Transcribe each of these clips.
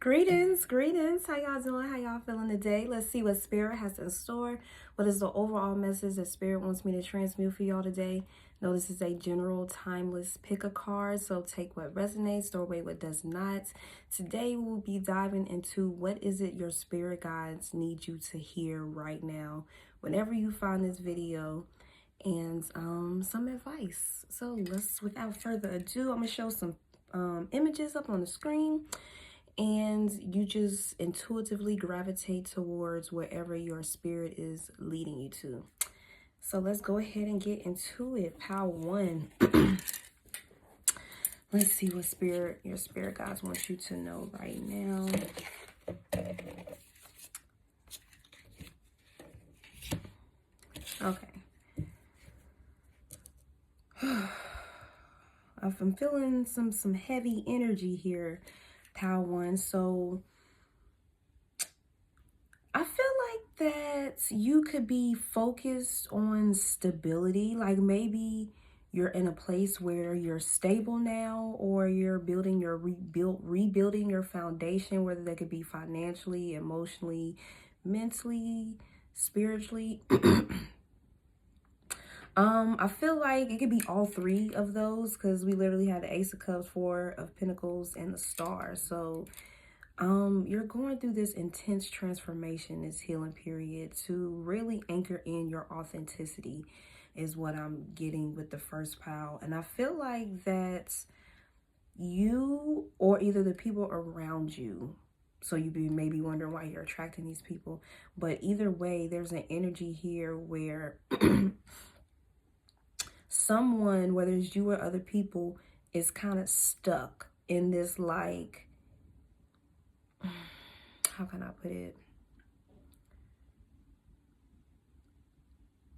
Greetings. How y'all doing? How y'all feeling today? Let's see what Spirit has in store. What is the overall message that Spirit wants me to transmute for y'all today? No, this is a general, timeless pick a card, so take what resonates, throw away what does not. Today, we'll be diving into what is it your spirit guides need you to hear right now, whenever you find this video, and some advice. So let's, without further ado, I'm going to show some images up on the screen. And you just intuitively gravitate towards wherever your spirit is leading you to. So let's go ahead and get into it. Pile 1. Let's see what your spirit guides want you to know right now. Okay. I'm feeling some heavy energy here, Pile 1. So I feel like that you could be focused on stability. Like maybe you're in a place where you're stable now, or you're building your rebuilding your foundation, whether that could be financially, emotionally, mentally, spiritually. I feel like it could be all three of those, because we literally had the Ace of Cups, Four of Pentacles, and the Star. So you're going through this intense transformation, this healing period, to really anchor in your authenticity is what I'm getting with the first pile. And I feel like that you, or either the people around you, so you may be wondering why you're attracting these people, but either way, there's an energy here where someone, whether it's you or other people, is kind of stuck in this, like, how can I put it?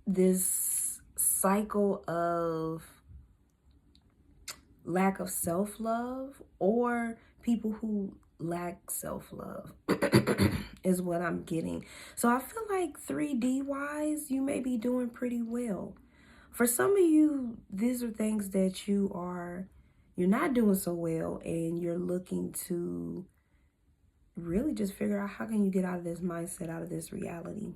This cycle of lack of self-love, or people who lack self-love is what I'm getting. So I feel like 3D wise, you may be doing pretty well. For some of you, these are things that you're not doing so well, and you're looking to really just figure out how can you get out of this mindset, out of this reality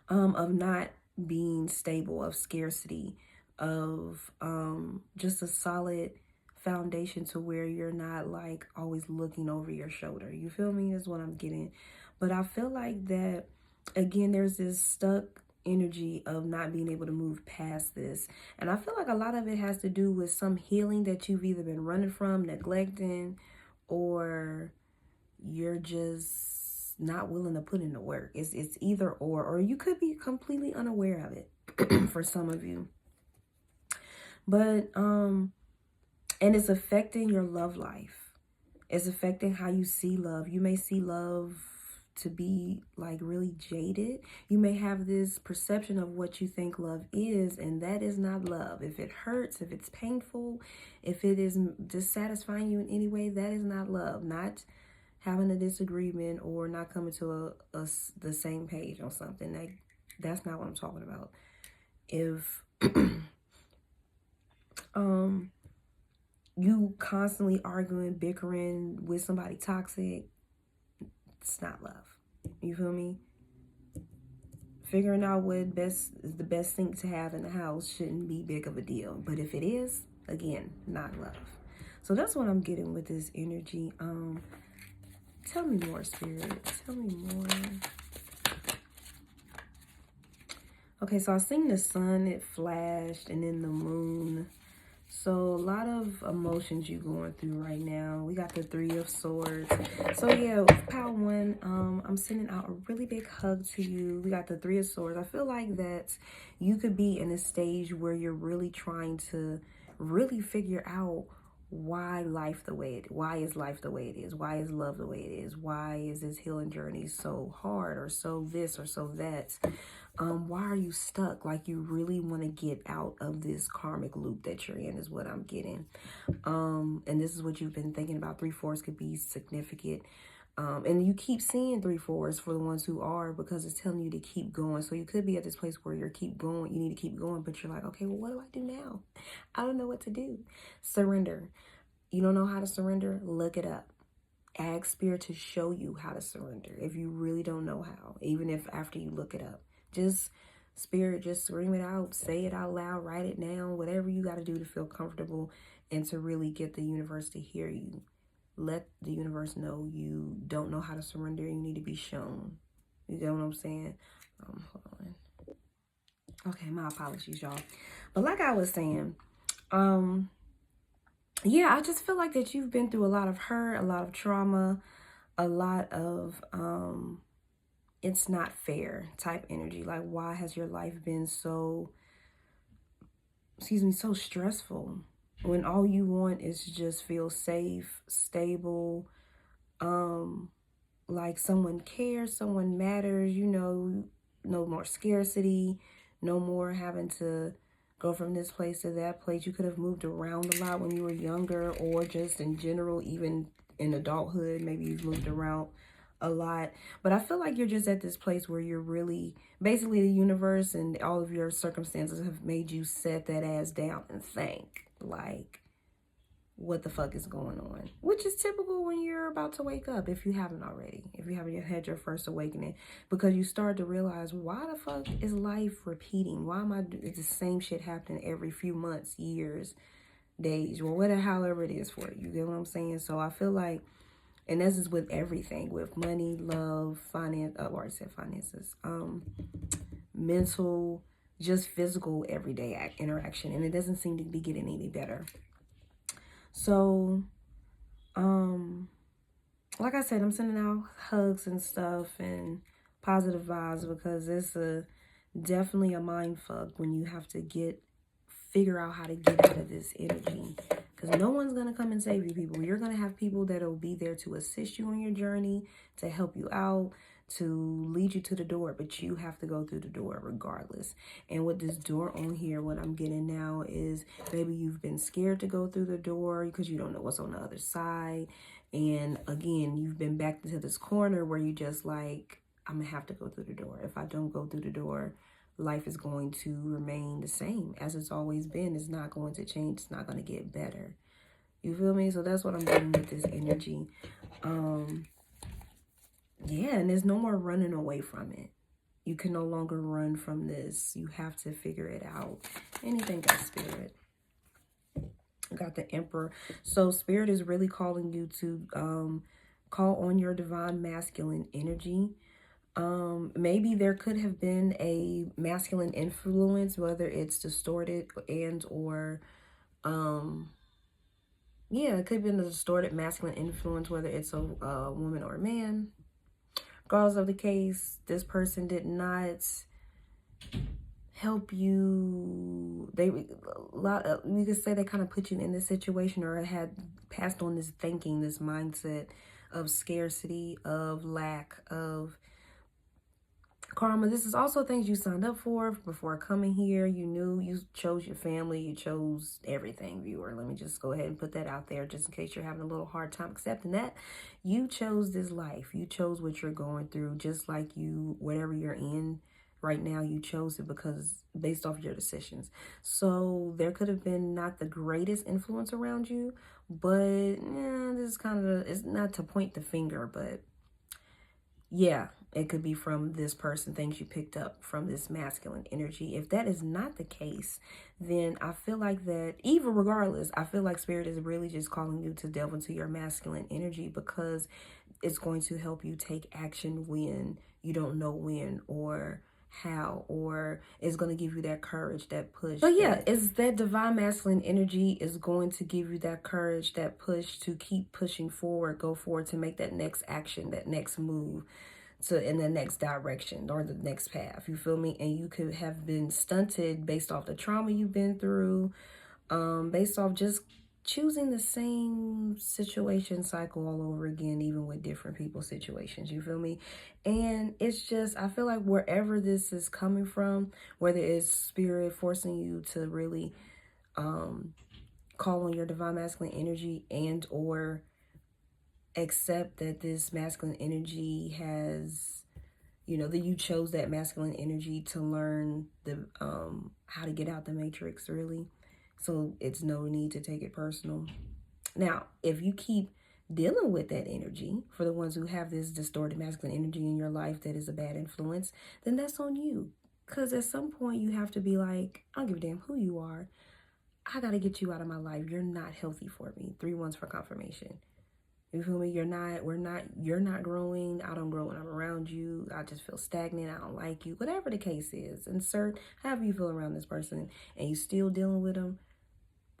of not being stable, of scarcity, of just a solid foundation to where you're not like always looking over your shoulder. You feel me? Is what I'm getting. But I feel like that, again, there's this stuck energy of not being able to move past this. And I feel like a lot of it has to do with some healing that you've either been running from, neglecting, or you're just not willing to put in the work. It's either or you could be completely unaware of it for some of you. But and it's affecting your love life. It's affecting how you see love. You may see love to be like really jaded. You may have this perception of what you think love is, and that is not love. If it hurts, if it's painful, if it is dissatisfying you in any way, that is not love. Not having a disagreement or not coming to the same page on something. That's not what I'm talking about. If you constantly arguing, bickering with somebody toxic, it's not love. You feel me? Figuring out what is the best thing to have in the house shouldn't be big of a deal. But if it is, again, not love. So that's what I'm getting with this energy. Tell me more, Spirit. Tell me more. Okay, so I seen the sun, it flashed, and then the moon. So a lot of emotions you going through right now. We got the Three of Swords. So yeah, Pile 1, I'm sending out a really big hug to you. We got the Three of Swords. I feel like that you could be in a stage where you're really trying to really figure out why is life the way it is? Why is love the way it is? Why is this healing journey so hard, or so this or so that? Why are you stuck? Like you really want to get out of this karmic loop that you're in is what I'm getting. And this is what you've been thinking about. 3/4 could be significant. And you keep seeing 3/4 for the ones who are, because it's telling you to keep going. So you could be at this place where you need to keep going, but you're like, okay, well, what do I do now? I don't know what to do. Surrender. You don't know how to surrender? Look it up. Ask Spirit to show you how to surrender if you really don't know how, even if after you look it up. Just Spirit, just scream it out, say it out loud, write it down, whatever you got to do to feel comfortable and to really get the universe to hear you. Let the universe know you don't know how to surrender. You need to be shown. You get what I'm saying? Hold on. Okay, my apologies, y'all. But like I was saying, yeah, I just feel like that you've been through a lot of hurt, a lot of trauma, a lot of it's not fair type energy. Like, why has your life been so, so stressful when all you want is to just feel safe, stable, like someone cares, someone matters, no more scarcity, no more having to go from this place to that place. You could have moved around a lot when you were younger, or just in general, even in adulthood, maybe you've moved around a lot. But I feel like you're just at this place where you're really, basically the universe and all of your circumstances have made you set that ass down and think, like, what the fuck is going on? Which is typical when you're about to wake up, if you haven't already, if you haven't had your first awakening, because you start to realize, why the fuck is life repeating? Why am I doing the same shit happening every few months, years, days, or whatever, however it is for you? You get what I'm saying? So I feel like, and this is with everything, with money, love, finance, I already said finances, mental, just physical, everyday interaction, and it doesn't seem to be getting any better. So, like I said, I'm sending out hugs and stuff and positive vibes, because it's definitely a mind fuck when you have to figure out how to get out of this energy. Because no one's going to come and save you, people. You're going to have people that will be there to assist you on your journey, to help you out, to lead you to the door, but you have to go through the door regardless. And with this door on here, what I'm getting now is maybe you've been scared to go through the door because you don't know what's on the other side. And again, you've been backed into this corner where you just like, I'm gonna have to go through the door. If I don't go through the door, life is going to remain the same as it's always been. It's not going to change. It's not going to get better. You feel me? So that's what I'm getting with this energy. Yeah, and there's no more running away from it. You can no longer run from this. You have to figure it out. Anything got Spirit. Got the Emperor. So Spirit is really calling you to call on your divine masculine energy. Maybe there could have been a masculine influence, whether it's distorted and or yeah, it could have been a distorted masculine influence, whether it's a woman or a man. Regardless of the case, this person did not help you. We could say they kind of put you in this situation, or had passed on this thinking, this mindset of scarcity, of lack, of karma. This is also things you signed up for before coming here. You knew, you chose your family, you chose everything, viewer. Let me just go ahead and put that out there, just in case you're having a little hard time accepting that. You chose this life. You chose what you're going through, just like whatever you're in right now, you chose it because based off your decisions. So there could have been not the greatest influence around you, but this is kind of, it's not to point the finger, but yeah, it could be from this person, things you picked up from this masculine energy. If that is not the case, then I feel like that, even regardless, I feel like Spirit is really just calling you to delve into your masculine energy, because it's going to help you take action when you don't know when or how, or it's going to give you that courage, that push. So yeah, it's that divine masculine energy is going to give you that courage, that push to keep pushing forward, go forward, to make that next action, that next move, in the next direction or the next path. You feel me? And you could have been stunted based off the trauma you've been through, based off just choosing the same situation cycle all over again, even with different people's situations. You feel me? And it's just, I feel like wherever this is coming from, whether it's Spirit forcing you to really call on your divine masculine energy, and or accept that this masculine energy has, that you chose that masculine energy to learn the how to get out the matrix, really. So it's no need to take it personal. Now, if you keep dealing with that energy, for the ones who have this distorted masculine energy in your life that is a bad influence, then that's on you. Because at some point you have to be like, I don't give a damn who you are. I got to get you out of my life. You're not healthy for me. 3 ones for confirmation. You feel me? You're not growing. I don't grow when I'm around you. I just feel stagnant. I don't like you. Whatever the case is, insert however you feel around this person and you still dealing with them,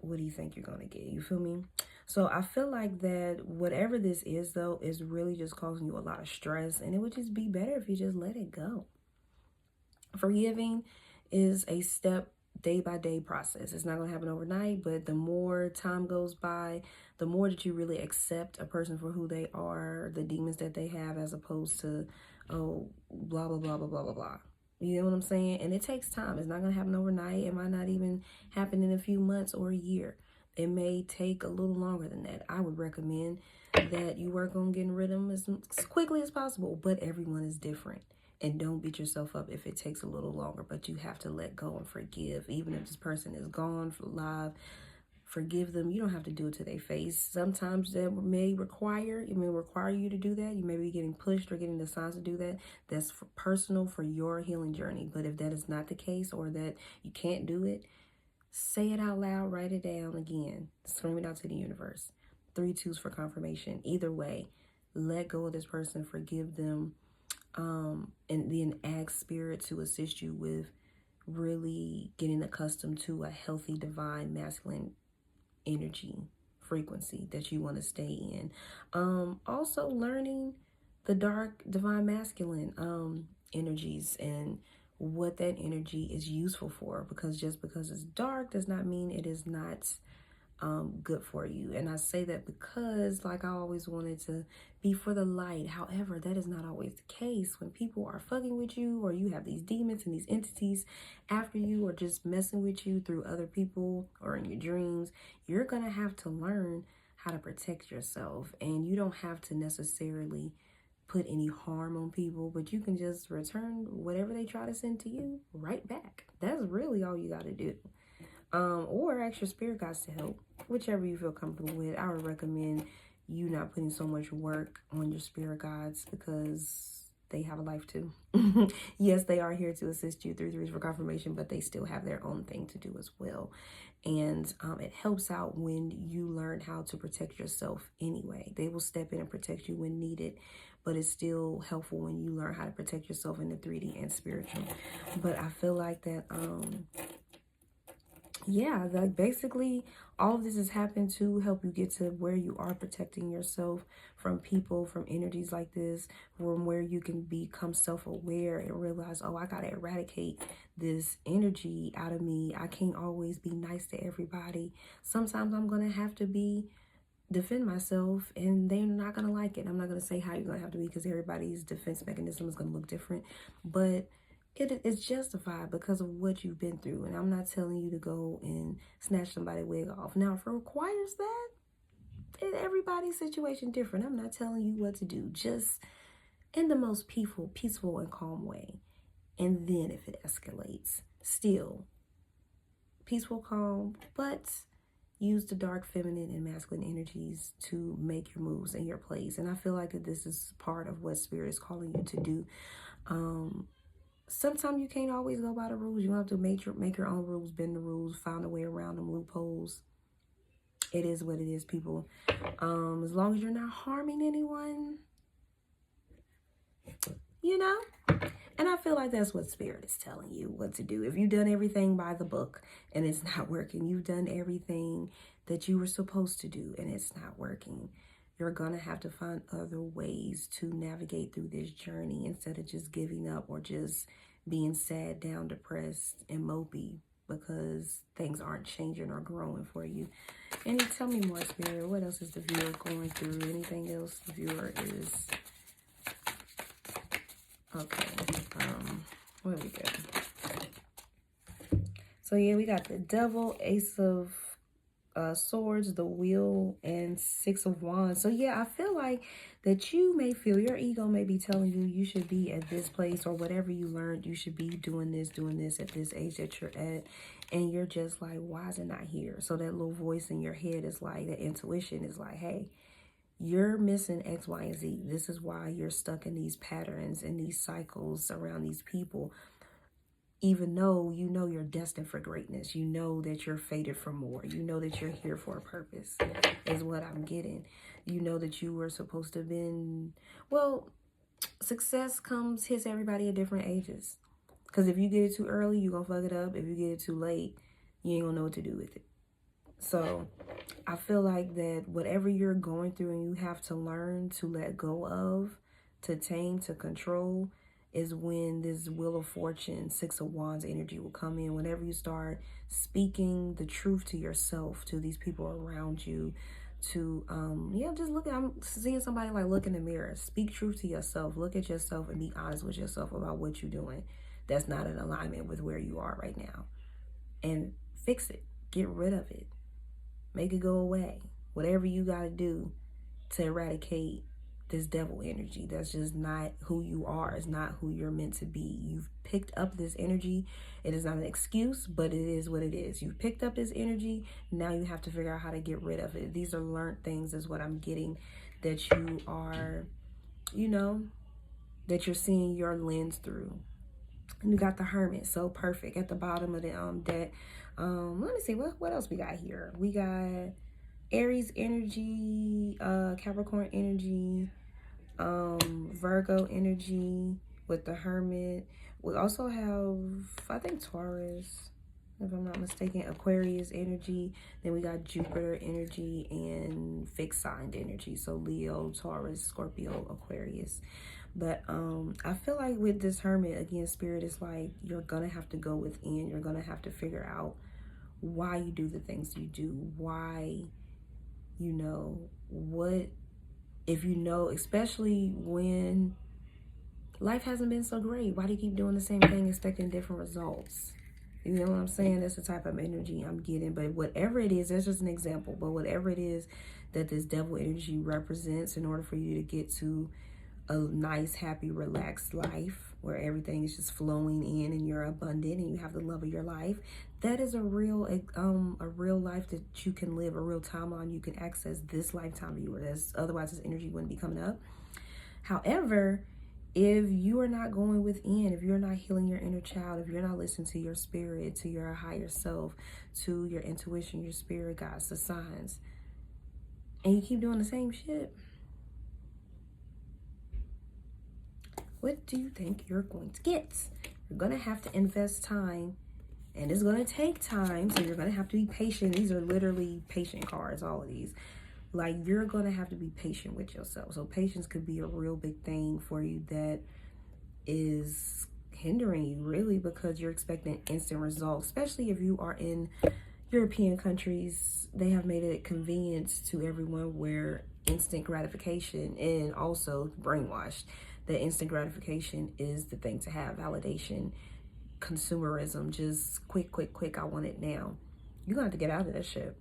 what do you think you're going to get? You feel me? So I feel like that whatever this is, though, is really just causing you a lot of stress, and it would just be better if you just let it go. Forgiving is a step day by day process. It's not going to happen overnight, but the more time goes by, the more that you really accept a person for who they are, the demons that they have, as opposed to, oh, blah, blah, blah, blah, blah, blah, blah. You know what I'm saying? And it takes time. It's not going to happen overnight. It might not even happen in a few months or a year. It may take a little longer than that. I would recommend that you work on getting rid of them as quickly as possible, but everyone is different. And don't beat yourself up if it takes a little longer, but you have to let go and forgive. Even if this person is gone for live, forgive them. You don't have to do it to their face. Sometimes that may require you to do that. You may be getting pushed or getting the signs to do that. That's personal for your healing journey. But if that is not the case, or that you can't do it, say it out loud, write it down again, scream it out to the universe. 3 2s for confirmation. Either way, let go of this person, forgive them, and then ask spirit to assist you with really getting accustomed to a healthy divine masculine energy frequency that you want to stay in. Also learning the dark divine masculine energies and what that energy is useful for, because just because it's dark does not mean it is not good for you. And I say that because, like, I always wanted to be for the light. However, that is not always the case. When people are fucking with you, or you have these demons and these entities after you, or just messing with you through other people or in your dreams, you're gonna have to learn how to protect yourself. And you don't have to necessarily put any harm on people, but you can just return whatever they try to send to you right back. That's really all you got to do. Or ask your spirit guides to help, whichever you feel comfortable with. I would recommend you not putting so much work on your spirit guides, because they have a life too. Yes, they are here to assist you through 3s for confirmation, but they still have their own thing to do as well. And it helps out when you learn how to protect yourself anyway. They will step in and protect you when needed, but it's still helpful when you learn how to protect yourself in the 3D and spiritual. But I feel like that, yeah, like basically all of this has happened to help you get to where you are protecting yourself from people, from energies like this, from where you can become self-aware and realize, oh, I gotta eradicate this energy out of me. I can't always be nice to everybody. Sometimes I'm gonna have to defend myself, and they're not gonna like it. I'm not gonna say how you're gonna have to be, because everybody's defense mechanism is gonna look different, but it's justified because of what you've been through. And I'm not telling you to go and snatch somebody's wig off. Now, if it requires that, everybody's situation different. I'm not telling you what to do, just in the most peaceful and calm way. And then if it escalates, still peaceful, calm, but use the dark feminine and masculine energies to make your moves in your place. And I feel like that this is part of what spirit is calling you to do. Sometimes you can't always go by the rules. You have to make your own rules, bend the rules, find a way around them loopholes. It is what it is, people. As long as you're not harming anyone, you know? And I feel like that's what spirit is telling you what to do. If you've done everything by the book and it's not working, you've done everything that you were supposed to do and it's not working, you're going to have to find other ways to navigate through this journey instead of just giving up or just being sad, down, depressed, and mopey because things aren't changing or growing for you. And tell me more, spirit. What else is the viewer going through? Anything else the viewer is... Okay. Where we go? So yeah, we got the Devil, Ace of Swords, the Wheel, and Six of Wands. So yeah, I feel like that you may feel your ego may be telling you you should be at this place, or whatever you learned you should be doing this at this age that you're at, and you're just like, why is it not here? So that little voice in your head is like, that intuition is like, hey, you're missing X, Y, and Z. This is why you're stuck in these patterns and these cycles around these people. Even though you know you're destined for greatness, you know that you're fated for more, you know that you're here for a purpose, is what I'm getting. You know that you were supposed to have been, well, success hits everybody at different ages. Because if you get it too early, you're going to fuck it up. If you get it too late, you ain't going to know what to do with it. So I feel like that whatever you're going through and you have to learn to let go of, to tame, to control, is when this Wheel of Fortune, Six of Wands energy will come in. Whenever you start speaking the truth to yourself, to these people around you, to just I'm seeing somebody like, look in the mirror, speak truth to yourself, look at yourself and be honest with yourself about what you're doing that's not in alignment with where you are right now, and fix it, get rid of it, make it go away. Whatever you got to do to eradicate this devil energy that's just not who you are. It's not who you're meant to be. You've picked up this energy. It is not an excuse, but it is what it is. You've picked up this energy. Now you have to figure out how to get rid of it. These are learned things is what I'm getting, that you are, that you're seeing your lens through. And you got the Hermit, so perfect at the bottom of the deck. Let me see what else we got here. We got Aries energy, Capricorn energy, Virgo energy with the Hermit. We also have, I think, Taurus, if I'm not mistaken, Aquarius energy. Then we got Jupiter energy and fixed signed energy. So Leo, Taurus, Scorpio, Aquarius. But I feel like with this Hermit, again, Spirit is like, you're going to have to go within. You're going to have to figure out why you do the things you do. Why, what, if especially when life hasn't been so great, why do you keep doing the same thing expecting different results? You know what I'm saying? That's the type of energy I'm getting. But whatever it is, that's just an example. But whatever it is that this devil energy represents, in order for you to get to a nice, happy, relaxed life where everything is just flowing in and you're abundant and you have the love of your life, that is a real life that you can live, a real timeline you can access this lifetime of yours. Otherwise, this energy wouldn't be coming up. However, if you are not going within, if you're not healing your inner child, if you're not listening to your spirit, to your higher self, to your intuition, your spirit guides, the signs, and you keep doing the same shit, what do you think you're going to get? You're going to have to invest time, and it's going to take time, so you're going to have to be patient. These are literally patient cards, all of these. Like, you're going to have to be patient with yourself. So patience could be a real big thing for you that is hindering you, really, because you're expecting instant results, especially if you are in European countries. They have made it convenient to everyone where instant gratification, and also brainwashed that instant gratification is the thing to have. Validation, consumerism, just quick, I want it now. You're gonna have to get out of that shit,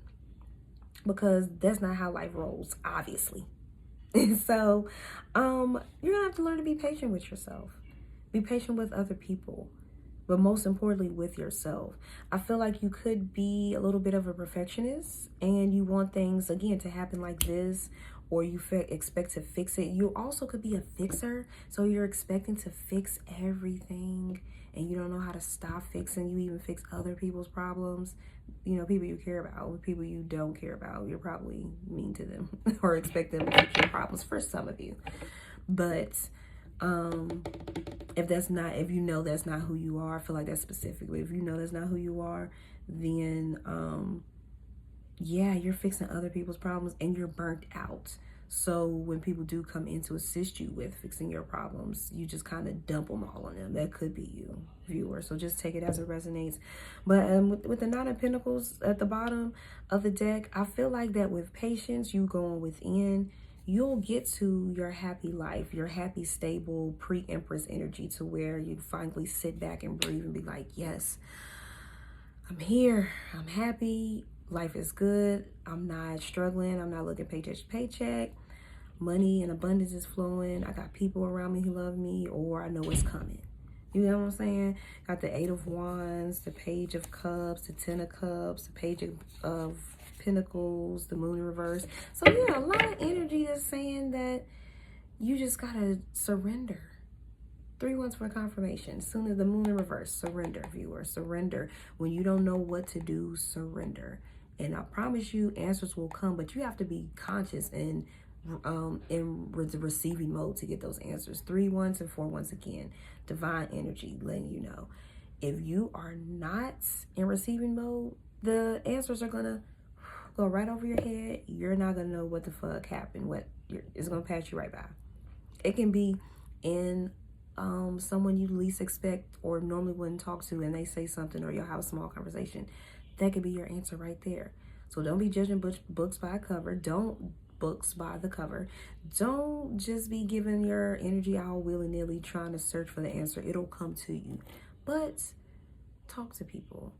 because that's not how life rolls, obviously. And so you're gonna have to learn to be patient with yourself, be patient with other people, but most importantly with yourself. I feel like you could be a little bit of a perfectionist and you want things, again, to happen like this, or you expect to fix it. You also could be a fixer, so you're expecting to fix everything and you don't know how to stop fixing. You even fix other people's problems, people you care about. People you don't care about, you're probably mean to them or expect them to fix your problems, for some of you. But if that's not who you are, I feel like that's specific. But if that's not who you are, then you're fixing other people's problems and you're burnt out. So when people do come in to assist you with fixing your problems, you just kind of dump them all on them. That could be you, viewer. So just take it as it resonates. But with the Nine of Pentacles at the bottom of the deck, I feel like that with patience, you going within, you'll get to your happy life, your happy, stable, pre-Empress energy, to where you finally sit back and breathe and be like, yes, I'm here, I'm happy, Life is good. I'm not struggling. I'm not looking paycheck to paycheck. Money and abundance is flowing. I got people around me who love me, or I know it's coming. You know what I'm saying? Got the 8 of Wands, the Page of Cups, the 10 of Cups, the Page of Pentacles, the Moon in reverse. So yeah, a lot of energy that's saying that you just gotta surrender. 3 ones for confirmation. Soon as the Moon in reverse, surrender, viewer, surrender. When you don't know what to do, surrender. And I promise you, answers will come, but you have to be conscious and in the receiving mode to get those answers. 3 ones and 4 ones again. Divine energy letting you know. If you are not in receiving mode, the answers are gonna go right over your head. You're not gonna know what the fuck happened. It's gonna pass you right by. It can be in someone you least expect or normally wouldn't talk to, and they say something, or you'll have a small conversation. That could be your answer right there. So don't be judging books by a cover. Don't books by the cover. Don't just be giving your energy out willy-nilly trying to search for the answer. It'll come to you. But talk to people.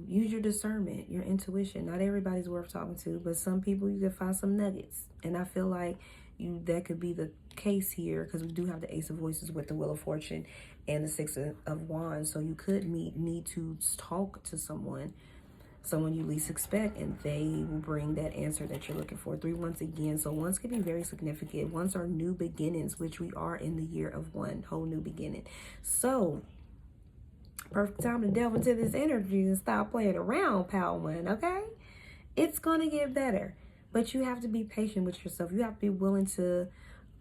Use your discernment, your intuition. Not everybody's worth talking to, but some people you can find some nuggets. And I feel like that could be the case here, because we do have the Ace of Voices with the Wheel of Fortune and the 6 of Wands. So you could need to talk to someone you least expect, and they will bring that answer that you're looking for. 3 once again. So ones can be very significant. Ones are new beginnings, which we are in the year of 1, whole new beginning. So perfect time to delve into this energy and stop playing around, pal one, okay? It's going to get better, but you have to be patient with yourself. You have to be willing to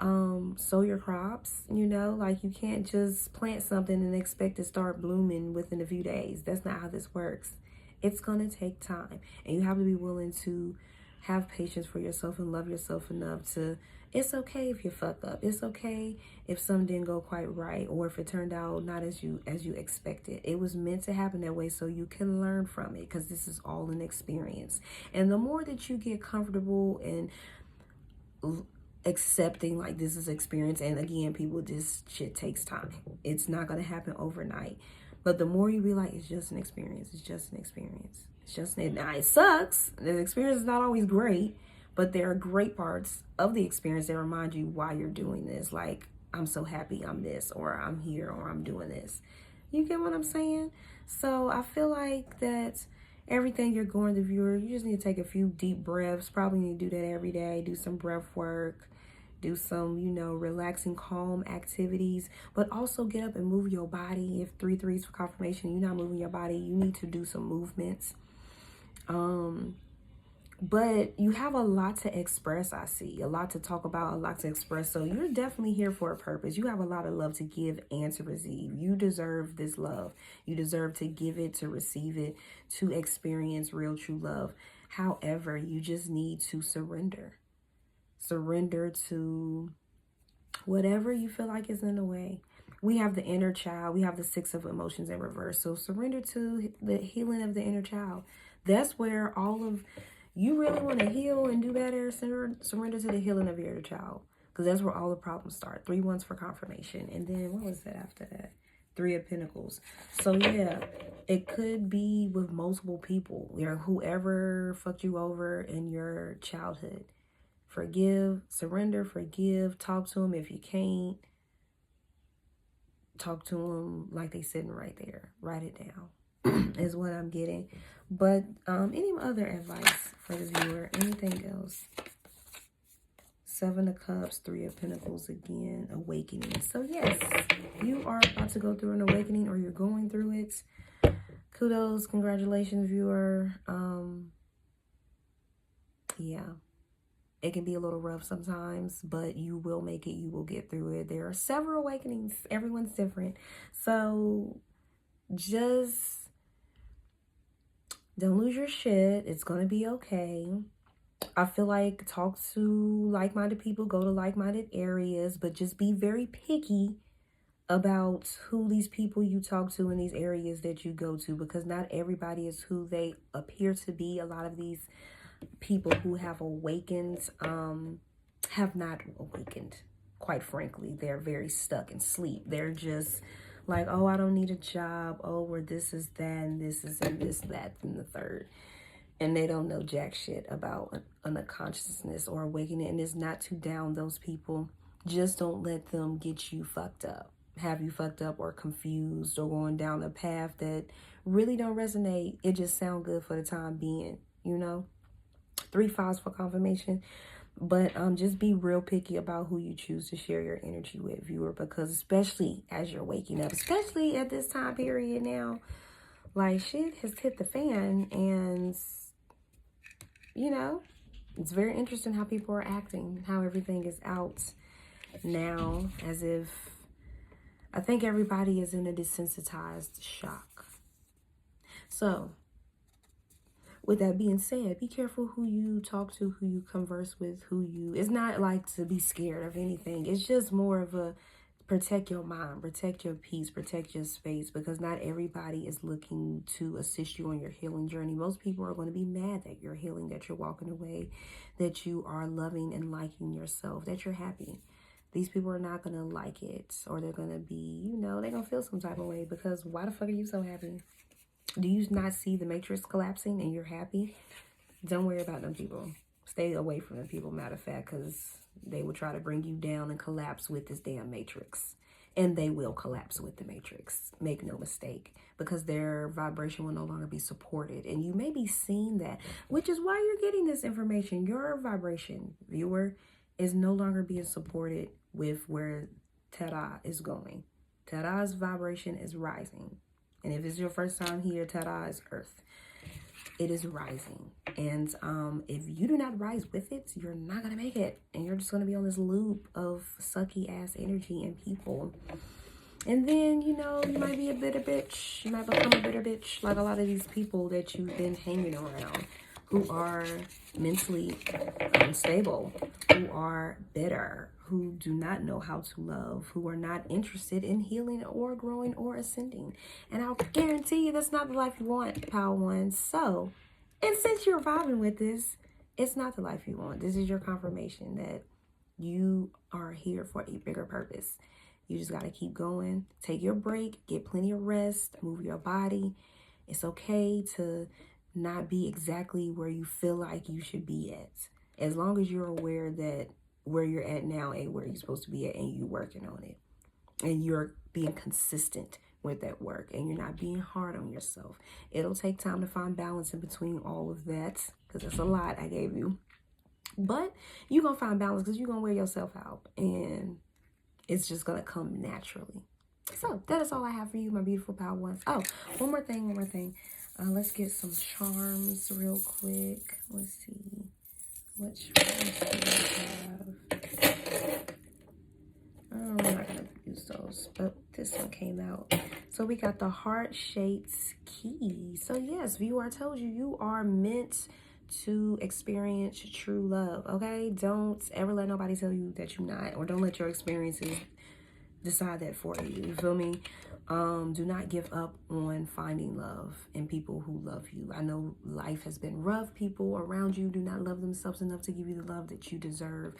sow your crops, you know? Like, you can't just plant something and expect to start blooming within a few days. That's not how this works. It's going to take time, and you have to be willing to have patience for yourself and love yourself enough to, it's okay if you fuck up. It's okay if something didn't go quite right, or if it turned out not as you expected. It was meant to happen that way so you can learn from it, because this is all an experience. And the more that you get comfortable in accepting like this is experience, and again, people, this shit takes time. It's not going to happen overnight. But the more you be like, it's just an experience. It's just an experience. It's just, now it sucks. The experience is not always great, but there are great parts of the experience that remind you why you're doing this. Like, I'm so happy I'm this, or I'm here, or I'm doing this. You get what I'm saying? So I feel like that everything you're going to, viewer, you just need to take a few deep breaths. Probably need to do that every day. Do some breath work. Do some, you know, relaxing, calm activities, but also get up and move your body. If 3 threes for confirmation, you're not moving your body, you need to do some movements. But you have a lot to express, I see. A lot to talk about, a lot to express. So you're definitely here for a purpose. You have a lot of love to give and to receive. You deserve this love. You deserve to give it, to receive it, to experience real, true love. However, you just need to surrender. Surrender to whatever you feel like is in the way. We have the inner child. We have the 6 of emotions in reverse. So surrender to the healing of the inner child. That's where you really want to heal and do better. Surrender to the healing of your inner child, because that's where all the problems start. 3 ones for confirmation. And then what was that after that? 3 of Pentacles. So yeah, it could be with multiple people. You know, whoever fucked you over in your childhood. Forgive, surrender, forgive, talk to them. If you can't, talk to them like they sitting right there. Write it down is what I'm getting. But any other advice for the viewer? Anything else? 7 of Cups, 3 of Pentacles again, awakening. So yes, you are about to go through an awakening, or you're going through it. Kudos, congratulations, viewer. Yeah. It can be a little rough sometimes, but you will make it. You will get through it. There are several awakenings. Everyone's different. So just don't lose your shit. It's going to be okay. I feel like talk to like-minded people. Go to like-minded areas, but just be very picky about who these people you talk to in these areas that you go to, because not everybody is who they appear to be. A lot of these people who have awakened have not awakened, quite frankly. They're very stuck in sleep. They're just like, oh, I don't need a job, oh, or this is that, and this is and this, that, and the third. and they don't know jack shit about an unconsciousness or awakening. And it's not to down those people. Just don't let them get you fucked up, have you fucked up or confused or going down a path that really don't resonate. It just sound good for the time being, you know. 3 5s for confirmation. But just be real picky about who you choose to share your energy with, viewer, because especially as you're waking up, especially at this time period now, like shit has hit the fan. And you know, it's very interesting how people are acting, how everything is out now, as if I think everybody is in a desensitized shock. So with that being said, be careful who you talk to, who you converse with, it's not like to be scared of anything. It's just more of a protect your mind, protect your peace, protect your space, because not everybody is looking to assist you on your healing journey. Most people are going to be mad that you're healing, that you're walking away, that you are loving and liking yourself, that you're happy. These people are not going to like it, or they're going to be, you know, they're going to feel some type of way, because why the fuck are you so happy? Do you not see the matrix collapsing and you're happy? Don't worry about them people. Stay away from them people, matter of fact, because they will try to bring you down and collapse with this damn matrix. And they will collapse with the matrix. Make no mistake. Because their vibration will no longer be supported. And you may be seeing that, which is why you're getting this information. Your vibration, viewer, is no longer being supported with where Tada is going. Tada's vibration is rising. And if it's your first time here, Tada is Earth. It is rising. And if you do not rise with it, you're not going to make it. And you're just going to be on this loop of sucky ass energy and people. And then, you know, you might be a bitter bitch. You might become a bitter bitch, like a lot of these people that you've been hanging around, who are mentally unstable, who are bitter, who do not know how to love, who are not interested in healing or growing or ascending. And I'll guarantee you that's not the life you want, Power One. So, and since you're vibing with this, it's not the life you want. This is your confirmation that you are here for a bigger purpose. You just got to keep going. Take your break. Get plenty of rest. Move your body. It's okay to not be exactly where you feel like you should be at. As long as you're aware that where you're at now ain't where you're supposed to be at, and you're working on it. And you're being consistent with that work, and you're not being hard on yourself. It'll take time to find balance in between all of that, because that's a lot I gave you. But you're going to find balance, because you're going to wear yourself out, and it's just going to come naturally. So that is all I have for you, my beautiful Power Ones. Oh, one more thing. Let's get some charms real quick. Let's see. What charms do we have? I'm not going to use those, but this one came out. So we got the heart-shaped key. So yes, viewer, I told you, you are meant to experience true love, okay? Don't ever let nobody tell you that you're not, or don't let your experiences decide that for you. You feel me? Do not give up on finding love in people who love you. I know life has been rough. People around you do not love themselves enough to give you the love that you deserve.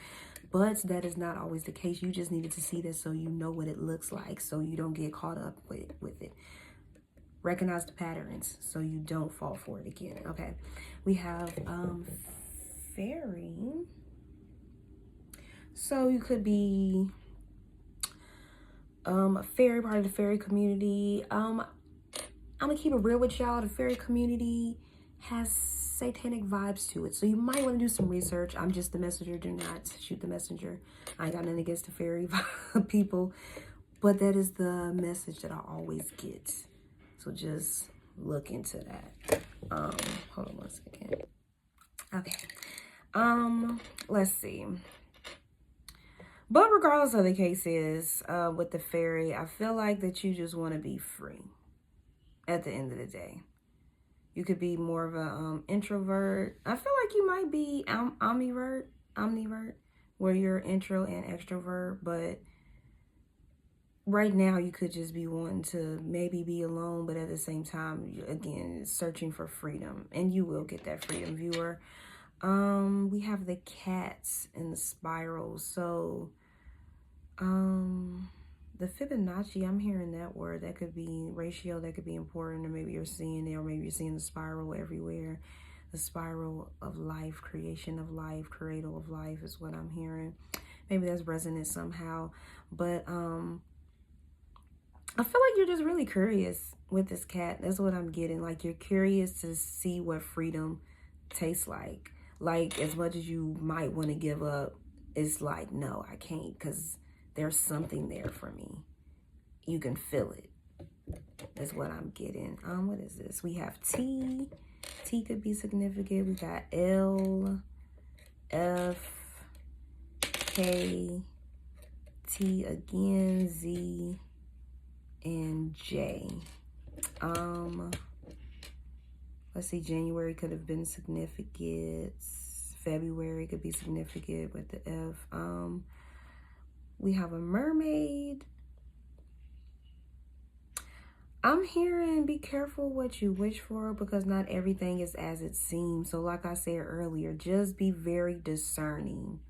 But that is not always the case. You just needed to see this so you know what it looks like, so you don't get caught up with it. Recognize the patterns so you don't fall for it again. Okay. We have fairy. So you could be a fairy, part of the fairy community. I'm gonna keep it real with y'all. The fairy community has satanic vibes to it, so you might want to do some research. I'm just the messenger. Do not shoot the messenger. I ain't got nothing against the fairy people, but that is the message that I always get. So just look into that. Hold on one second. Okay. Let's see. But regardless of the case is, with the fairy, I feel like that you just want to be free at the end of the day. You could be more of a introvert. I feel like you might be omnivert, where you're intro and extrovert. But right now, you could just be wanting to maybe be alone, but at the same time, again, searching for freedom. And you will get that freedom, viewer. We have the cats and the spirals. So the Fibonacci, I'm hearing that word. That could be ratio, that could be important, or maybe you're seeing it, or maybe you're seeing the spiral everywhere. the spiral of life, creation of life, cradle of life is what I'm hearing. Maybe that's resonant somehow. But I feel like you're just really curious with this cat. That's what I'm getting. Like, you're curious to see what freedom tastes like. Like, as much as you might want to give up, it's like, no, I can't, because there's something there for me. You can feel it. That's what I'm getting. What is this? We have T. T could be significant. We got L, F, K, T again, Z, and J. Let's see, January could have been significant. February could be significant with the F. We have a mermaid. I'm hearing be careful what you wish for, because not everything is as it seems. So like I said earlier, just be very discerning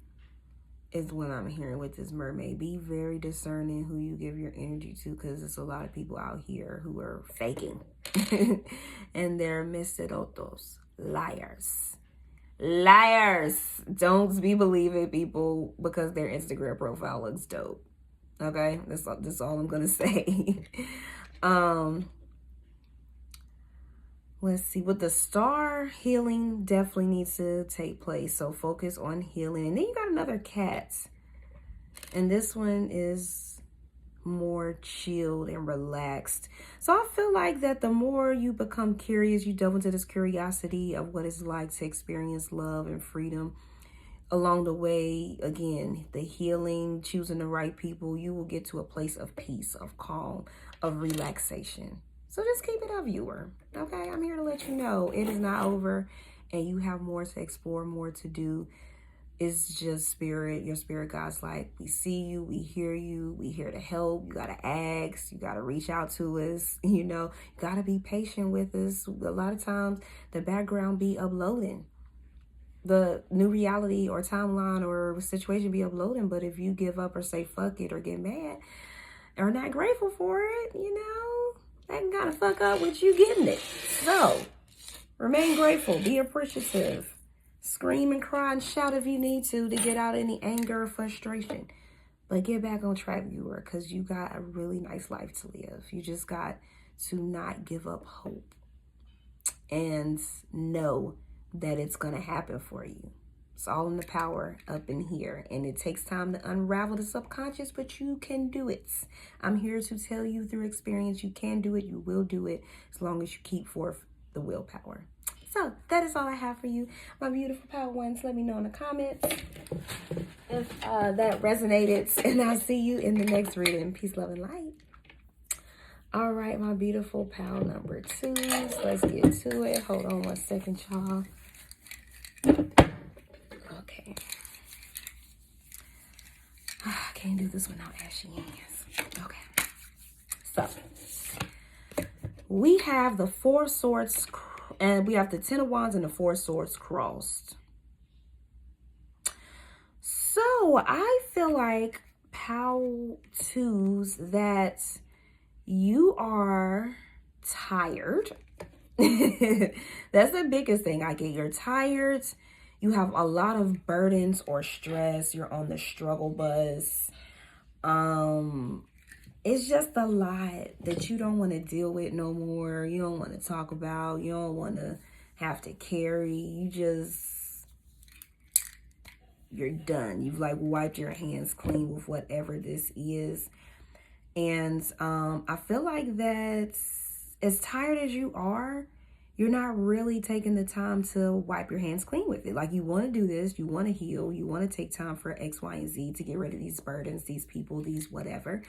is what I'm hearing with this mermaid. Be very discerning who you give your energy to, because there's a lot of people out here who are faking. And they're mentirosos, liars. Liars. Don't be believing people because their Instagram profile looks dope. Okay? That's all I'm going to say. Let's see, with the star, healing definitely needs to take place. So focus on healing. And then you got another cat. And this one is more chilled and relaxed. So I feel like that the more you become curious, you delve into this curiosity of what it's like to experience love and freedom. Along the way, again, the healing, choosing the right people, you will get to a place of peace, of calm, of relaxation. So just keep it up, viewer. Okay, I'm here to let you know it is not over, and you have more to explore, more to do. It's just spirit. Your spirit God's like, we see you, we hear you, we here to help. You gotta ask, you gotta reach out to us. You know, you gotta be patient with us. A lot of times, the background be uploading. The new reality or timeline or situation be uploading, but if you give up or say fuck it or get mad or not grateful for it, you know, that can kind of fuck up with you getting it. So remain grateful, be appreciative, scream and cry and shout if you need to get out any anger or frustration, but get back on track, viewer, because you got a really nice life to live. You just got to not give up hope and know that it's going to happen for you. It's all in the power up in here, and it takes time to unravel the subconscious, but you can do it. I'm here to tell you through experience, you can do it, you will do it, as long as you keep forth the willpower. So that is all I have for you, my beautiful power ones. Let me know in the comments if that resonated, and I'll see you in the next reading. Peace, love, and light. All right, my beautiful pal number 2s. Let's get to it. Hold on one second, y'all. Okay. I can't do this without ashy hands. Okay. So, we have the 4 swords, and we have the 10 of wands and the 4 swords crossed. So, I feel like, pal 2s, that you are tired. That's the biggest thing I get. You're tired. You have a lot of burdens or stress. You're on the struggle bus. It's just a lot that you don't want to deal with no more. You don't want to talk about. You don't want to have to carry. You're done. You've like wiped your hands clean with whatever this is. And I feel like that as tired as you are, you're not really taking the time to wipe your hands clean with it. Like, you want to do this, you want to heal, you want to take time for X, Y, and Z to get rid of these burdens, these people, these whatever.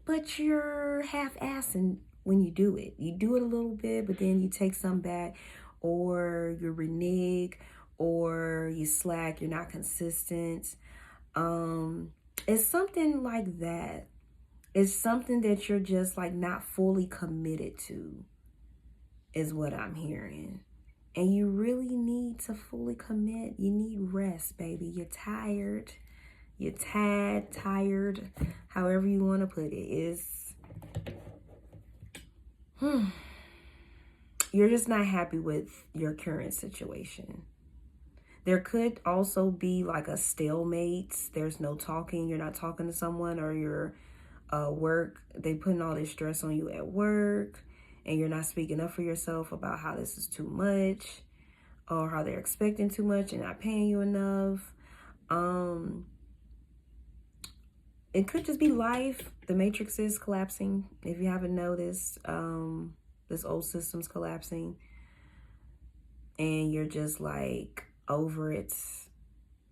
But you're half-assing when you do it. You do it a little bit, but then you take some back, or you renege, or you slack, you're not consistent. It's something like that. It's something that you're just like not fully committed to, is what I'm hearing. And you really need to fully commit. You need rest, baby. You're tired. You're tired, however you want to put it. you're just not happy with your current situation. There could also be like a stalemate. There's no talking. You're not talking to someone, or your work, they putting all this stress on you at work, and you're not speaking up for yourself about how this is too much, or how they're expecting too much and not paying you enough. It could just be life. The matrix is collapsing. If you haven't noticed, this old system's collapsing, and you're just like over it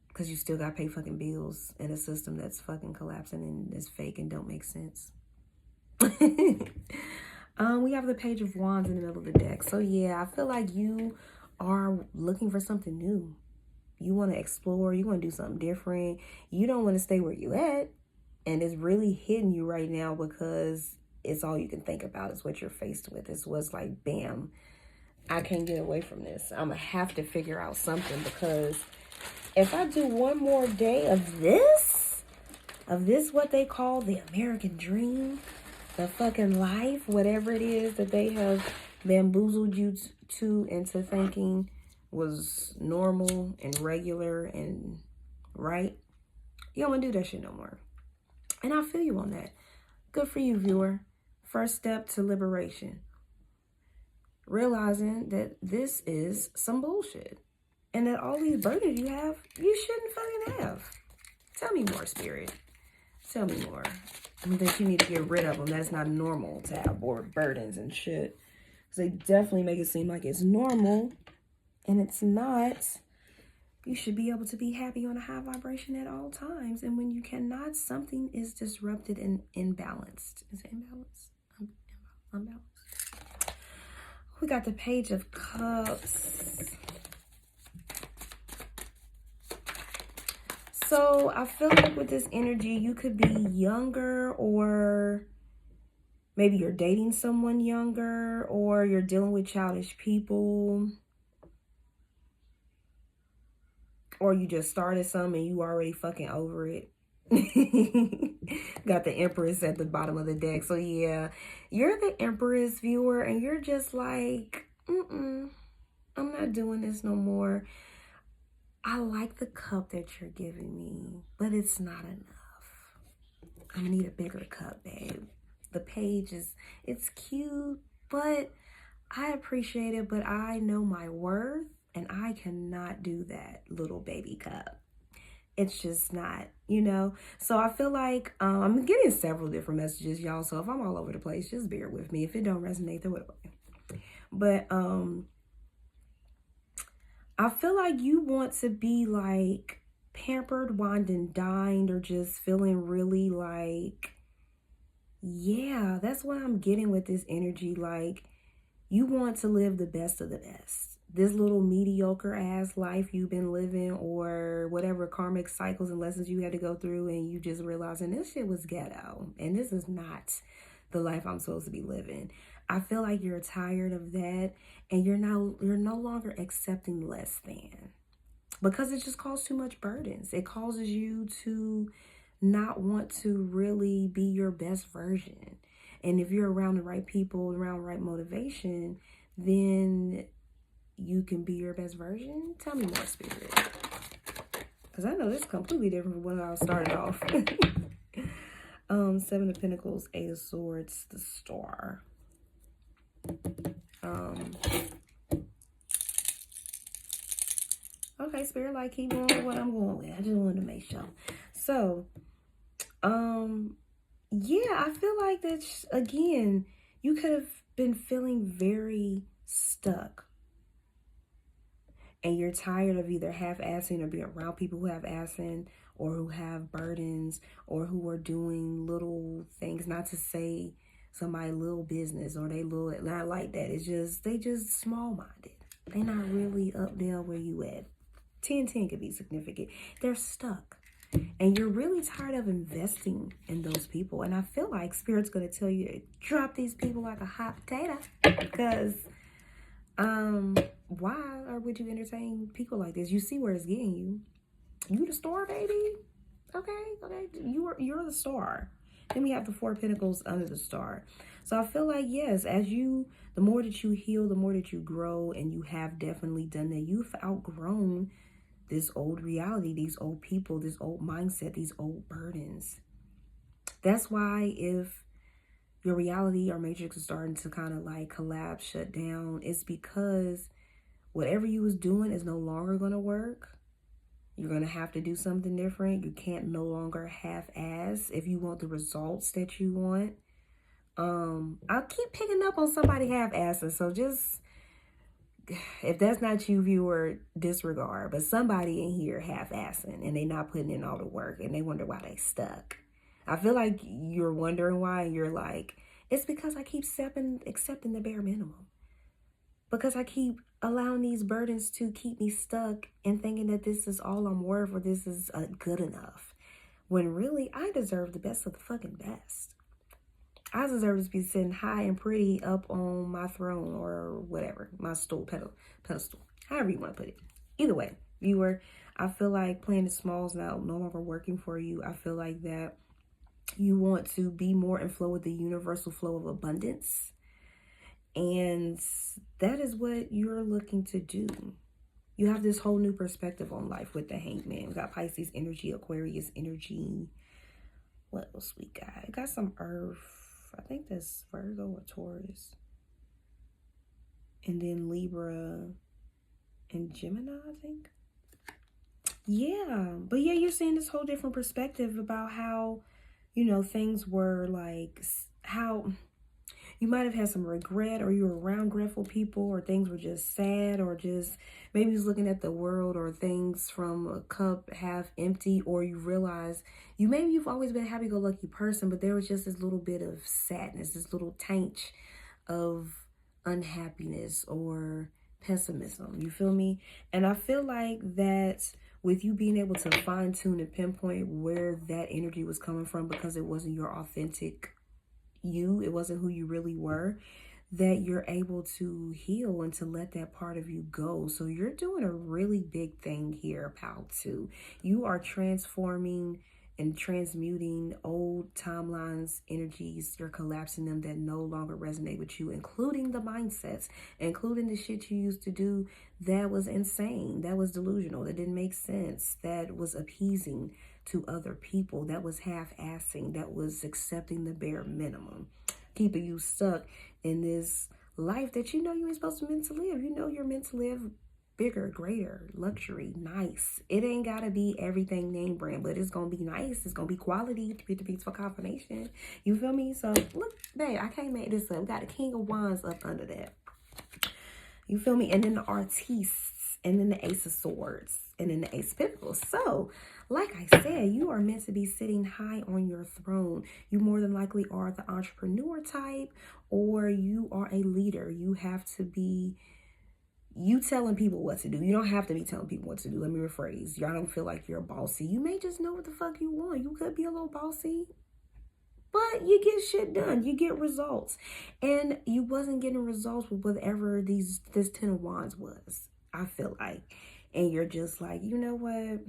because you still gotta pay fucking bills in a system that's fucking collapsing and is fake and don't make sense. We have the Page of Wands in the middle of the deck. So yeah, I feel like you are looking for something new. You want to explore. You want to do something different. You don't want to stay where you at. And it's really hitting you right now because it's all you can think about. It's what you're faced with. It's what's like, bam, I can't get away from this. I'm going to have to figure out something, because if I do one more day of this, what they call the American dream, the fucking life, whatever it is that they have bamboozled you to into thinking was normal and regular and right, you don't want to do that shit no more. And I feel you on that. Good for you, viewer. First step to liberation. Realizing that this is some bullshit. And that all these burdens you have, you shouldn't fucking have. Tell me more, Spirit. Tell me more. That you need to get rid of them. That's not normal to have more burdens and shit. Because they definitely make it seem like it's normal. And it's not. You should be able to be happy on a high vibration at all times. And when you cannot, something is disrupted and imbalanced. Is it imbalanced? Unbalanced. We got the Page of Cups. So I feel like with this energy, you could be younger, or maybe you're dating someone younger, or you're dealing with childish people. Or you just started something and you already fucking over it. Got the Empress at the bottom of the deck. So yeah, you're the Empress, viewer, and you're just like, I'm not doing this no more. I like the cup that you're giving me, but it's not enough. I need a bigger cup, babe. The page it's cute, but I appreciate it, but I know my worth. And I cannot do that little baby cup. It's just not, So I feel like I'm getting several different messages, y'all. So if I'm all over the place, just bear with me. If it don't resonate, throw it away. But I feel like you want to be like pampered, wined and dined, or just feeling really like, yeah, that's what I'm getting with this energy. Like, you want to live the best of the best. This little mediocre ass life you've been living, or whatever karmic cycles and lessons you had to go through, and you just realizing this shit was ghetto and this is not the life I'm supposed to be living. I feel like you're tired of that, and you're no longer accepting less than, because it just causes too much burdens. It causes you to not want to really be your best version. And if you're around the right people, around the right motivation, then you can be your best version. Tell me more, Spirit. Because I know this is completely different from when I started off. Seven of Pentacles, Eight of Swords, the Star. Okay, Spirit, like, keep going with what I'm going with. I just wanted to make sure. So, yeah, I feel like that, again, you could have been feeling very stuck. And you're tired of either half-assing or being around people who have assing, or who have burdens, or who are doing little things. Not to say somebody little business, or they little, not like that. It's just, they just small-minded. They're not really up there where you at. 10-10 could be significant. They're stuck. And you're really tired of investing in those people. And I feel like Spirit's going to tell you to drop these people like a hot potato. Because why would you entertain people like this? You see where it's getting you. You the star, baby. Okay. You're the star. Then we have the Four of Pentacles under the star. So I feel like, yes, the more that you heal, the more that you grow, and you have definitely done that. You've outgrown this old reality, these old people, this old mindset, these old burdens. That's why if your reality or matrix is starting to kind of like collapse, shut down, it's because whatever you was doing is no longer going to work. You're going to have to do something different. You can't no longer half-ass if you want the results that you want. I'll keep picking up on somebody half-assing, so just, if that's not you, viewer, disregard. But somebody in here half-assing, and they not putting in all the work, and they wonder why they stuck. I feel like you're wondering why, and you're like, it's because I keep accepting the bare minimum. Because I keep allowing these burdens to keep me stuck and thinking that this is all I'm worth, or this is good enough. When really, I deserve the best of the fucking best. I deserve to be sitting high and pretty up on my throne or whatever, my stool, pedestal, however you want to put it. Either way, viewer, I feel like playing the small is now no longer working for you. I feel like that you want to be more in flow with the universal flow of abundance. And that is what you're looking to do. You have this whole new perspective on life with the Hangman. We got Pisces energy, Aquarius energy. What else we got? We got some Earth. I think that's Virgo or Taurus. And then Libra and Gemini, I think. Yeah. But yeah, you're seeing this whole different perspective about how, you know, things were like, how you might have had some regret, or you were around regretful people, or things were just sad, or just maybe was looking at the world or things from a cup half empty, or you realize you've always been a happy-go-lucky person, but there was just this little bit of sadness, this little taint of unhappiness or pessimism. You feel me? And I feel like that with you being able to fine-tune and pinpoint where that energy was coming from, because it wasn't your authentic it wasn't who you really were, that you're able to heal and to let that part of you go. So you're doing a really big thing here, pal, too. You are transforming and transmuting old timelines, energies. You're collapsing them that no longer resonate with you, including the mindsets, including the shit you used to do that was insane, that was delusional, that didn't make sense, that was appeasing to other people, that was half-assing, that was accepting the bare minimum, keeping you stuck in this life that you know you ain't supposed to meant to live. You know you're meant to live bigger, greater, luxury, nice. It ain't gotta be everything name brand, but it's gonna be nice. It's gonna be quality to be the peaceful combination. You feel me? So look, babe, I can't make this up. We got the King of Wands up under that. You feel me? And then the Artistes, and then the Ace of Swords, and then the Ace of Pentacles. So, like I said, you are meant to be sitting high on your throne. You more than likely are the entrepreneur type, or you are a leader. You have to be telling people what to do. You don't have to be telling people what to do. Let me rephrase. Y'all don't feel like you're bossy. You may just know what the fuck you want. You could be a little bossy, but you get shit done. You get results. And you wasn't getting results with whatever this Ten of Wands was, I feel like. And you're just like, you know what?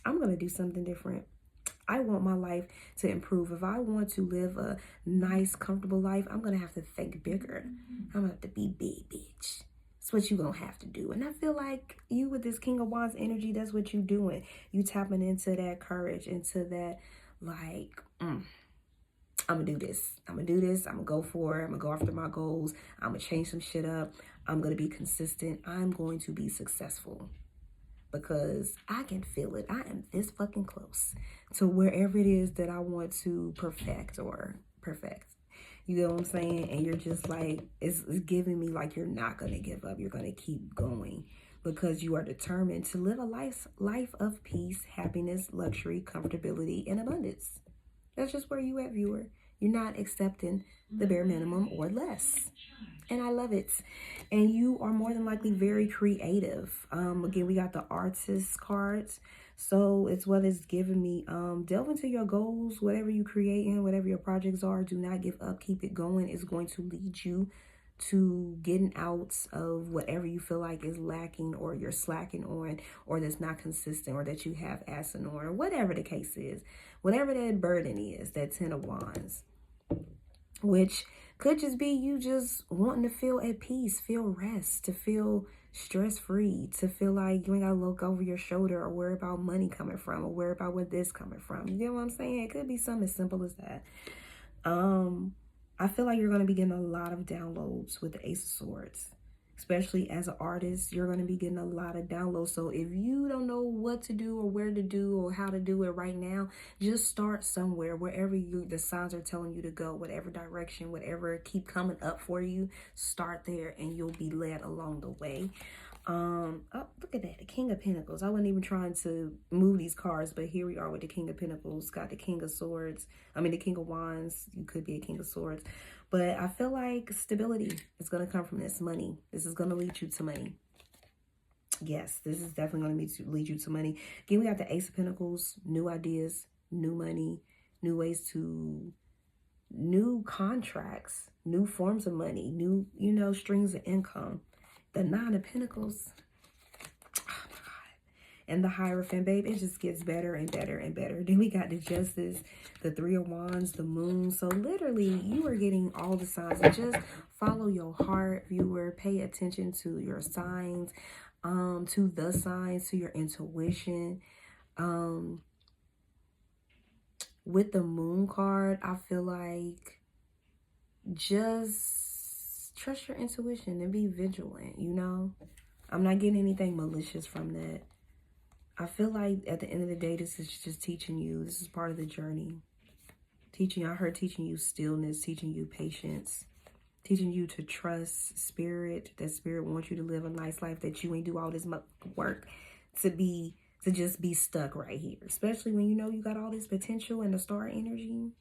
I'm going to do something different. I want my life to improve. If I want to live a nice, comfortable life, I'm going to have to think bigger. I'm going to have to be big, bitch. That's what you're going to have to do. And I feel like you with this King of Wands energy, that's what you're doing. You tapping into that courage, into that, like, I'm going to do this. I'm going to do this. I'm going to go for it. I'm going to go after my goals. I'm going to change some shit up. I'm going to be consistent. I'm going to be successful. Because I can feel it. I am this fucking close to wherever it is that I want to perfect. You know what I'm saying? And you're just like, it's giving me like you're not going to give up. You're going to keep going because you are determined to live a life of peace, happiness, luxury, comfortability, and abundance. That's just where you at, viewer. You're not accepting the bare minimum or less. And I love it. And you are more than likely very creative. Again, we got the artist cards. So it's what it's giving me. Delve into your goals, whatever you create in, whatever your projects are. Do not give up. Keep it going. It's going to lead you to getting out of whatever you feel like is lacking or you're slacking on or that's not consistent or that you have asking on or whatever the case is, whatever that burden is, that 10 of Wands, which could just be you just wanting to feel at peace, feel rest, to feel stress-free, to feel like you ain't gotta look over your shoulder or worry about money coming from or worry about where this coming from. You get what I'm saying? It could be something as simple as that. I feel like you're going to be getting a lot of downloads with the Ace of Swords. Especially as an artist, you're going to be getting a lot of downloads. So if you don't know what to do or where to do or how to do it right now, just start somewhere, wherever the signs are telling you to go, whatever direction, whatever keep coming up for you, start there and you'll be led along the way. Oh, look at that, the King of Pentacles. I wasn't even trying to move these cards, but here we are with the King of Pentacles. Got the King of Swords. I mean, the King of Wands. You could be a King of Swords. But I feel like stability is going to come from this. Money. This is going to lead you to money. Yes, this is definitely going to lead you to money. Again, we got the Ace of Pentacles. New ideas, new money, new ways to, new contracts, new forms of money, new, streams of income. The Nine of Pentacles, oh my God, and the Hierophant, babe, it just gets better and better and better. Then we got the Justice, the Three of Wands, the Moon. So literally, you are getting all the signs. And just follow your heart, viewer. Pay attention to your signs, to the signs, to your intuition. With the Moon card, I feel like just trust your intuition and be vigilant, I'm not getting anything malicious from that. I feel like at the end of the day, this is just teaching you. This is part of the journey. I heard teaching you stillness, teaching you patience, teaching you to trust spirit. That spirit wants you to live a nice life, that you ain't do all this work to just be stuck right here. Especially when you got all this potential and the star energy.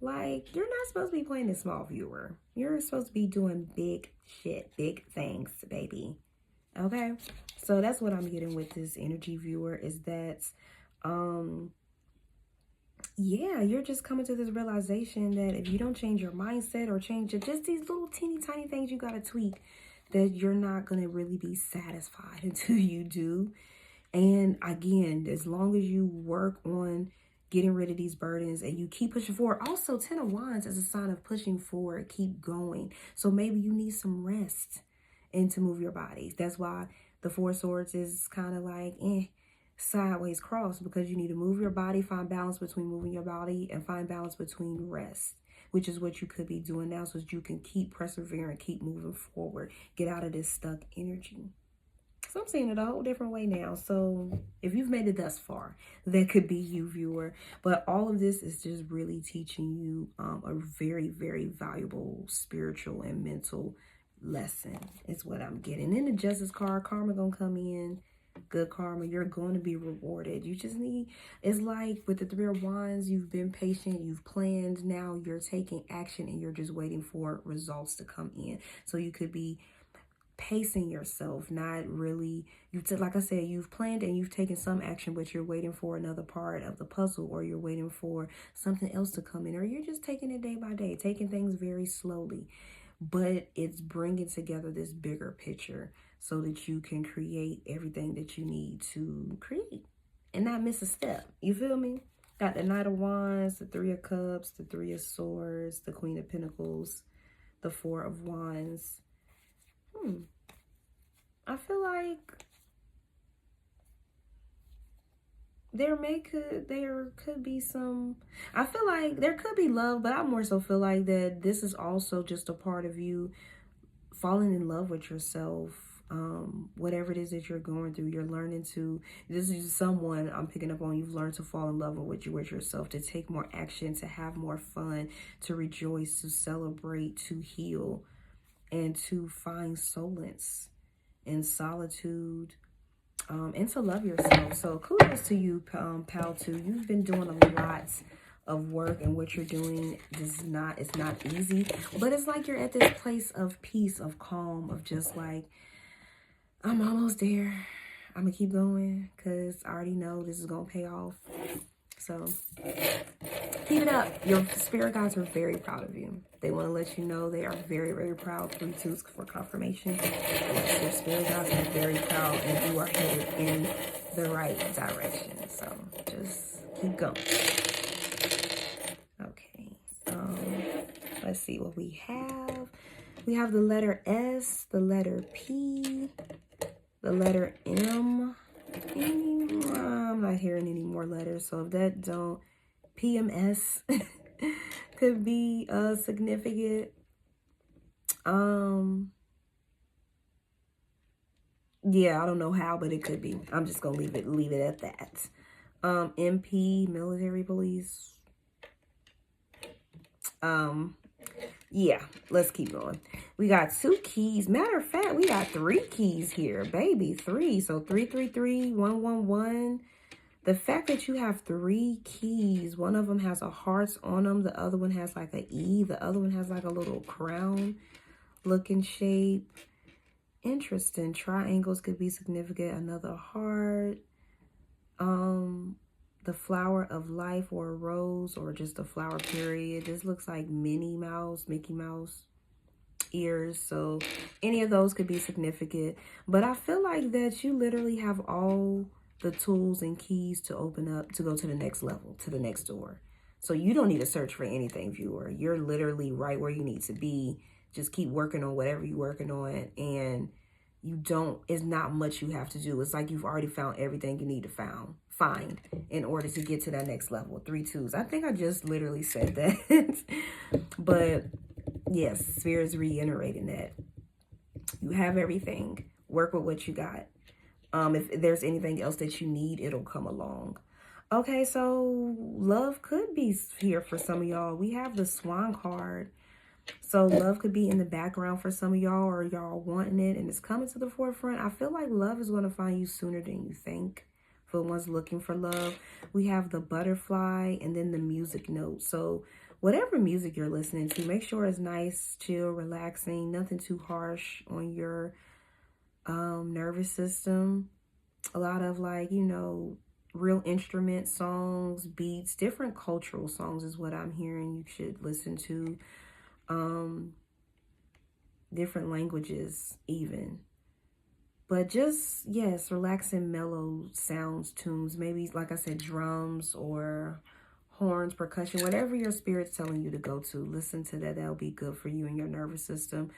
Like, you're not supposed to be playing this small, viewer. You're supposed to be doing big shit, big things, baby. Okay? So that's what I'm getting with this energy, viewer, is that, yeah, you're just coming to this realization that if you don't change your mindset or change just these little teeny tiny things you got to tweak, that you're not going to really be satisfied until you do. And again, as long as you work on getting rid of these burdens and you keep pushing forward. Also, 10 of Wands is a sign of pushing forward, keep going. So maybe you need some rest and to move your body. That's why the Four of Swords is kind of like sideways cross, because you need to move your body, find balance between moving your body and find balance between rest, which is what you could be doing now so that you can keep persevering, keep moving forward, get out of this stuck energy. So I'm seeing it a whole different way now. So if you've made it thus far, that could be you, viewer. But all of this is just really teaching you a very, very valuable spiritual and mental lesson is what I'm getting. In the Justice card, karma gonna come in. Good karma. You're going to be rewarded. You just need, it's like with the Three of Wands, you've been patient, you've planned. Now you're taking action and you're just waiting for results to come in. So you could be pacing yourself, not really, like I said, you've planned and you've taken some action, but you're waiting for another part of the puzzle, or you're waiting for something else to come in, or you're just taking it day by day, taking things very slowly. But it's bringing together this bigger picture so that you can create everything that you need to create and not miss a step. You feel me? Got the Knight of Wands, the Three of Cups, the Three of Swords, the Queen of Pentacles, the Four of Wands. I feel like there could be some, I feel like there could be love, but I more so feel like that this is also just a part of you falling in love with yourself. Whatever it is that you're going through, you're learning to, this is someone I'm picking up on, you've learned to fall in love with yourself, to take more action, to have more fun, to rejoice, to celebrate, to heal, and to find solace in solitude, and to love yourself. So kudos to you, pal, too. You've been doing a lot of work, and what you're doing it's not easy, but it's like you're at this place of peace, of calm, of just like, I'm almost there. I'm gonna keep going because I already know this is gonna pay off. So keep it up. Your spirit guides are very proud of you. They want to let you know they are very, very proud. 3 twos for confirmation. Yes, your spirit guides are very proud, and you are headed in the right direction. So just keep going. Okay. Let's see what we have. We have the letter S, the letter P, the letter M. I'm not hearing any more letters, so if that don't, PMS could be significant. Yeah, I don't know how, but it could be. I'm just gonna leave it at that. MP, military police. Yeah, let's keep going. We got 2 keys. Matter of fact, we got 3 keys here, baby. 3. So 333, 111. The fact that you have 3 keys, one of them has a hearts on them, the other one has like a E, the other one has like a little crown looking shape. Interesting. Triangles could be significant. Another heart. The flower of life, or a rose, or just a flower period. This looks like Minnie Mouse, Mickey Mouse ears. So any of those could be significant. But I feel like that you literally have all the tools and keys to open up, to go to the next level, to the next door. So you don't need to search for anything, viewer. You're literally right where you need to be. Just keep working on whatever you're working on, and it's not much you have to do. It's like you've already found everything you need to find in order to get to that next level. 3 twos. I think I just literally said that. But yes, Spirit's reiterating that. You have everything. Work with what you got. If there's anything else that you need, it'll come along. Okay, so love could be here for some of y'all. We have the Swan card. So love could be in the background for some of y'all, or y'all wanting it and it's coming to the forefront. I feel like love is going to find you sooner than you think. For the ones looking for love, we have the butterfly and then the music note. So whatever music you're listening to, make sure it's nice, chill, relaxing, nothing too harsh on your nervous system. A lot of, like, you know, real instrument songs, beats, different cultural songs is what I'm hearing you should listen to. Different languages even. But just, yes, relaxing, mellow sounds, tunes, maybe, like I said, drums or horns, percussion, whatever your spirit's telling you to go to, listen to that. That'll be good for you and your nervous system.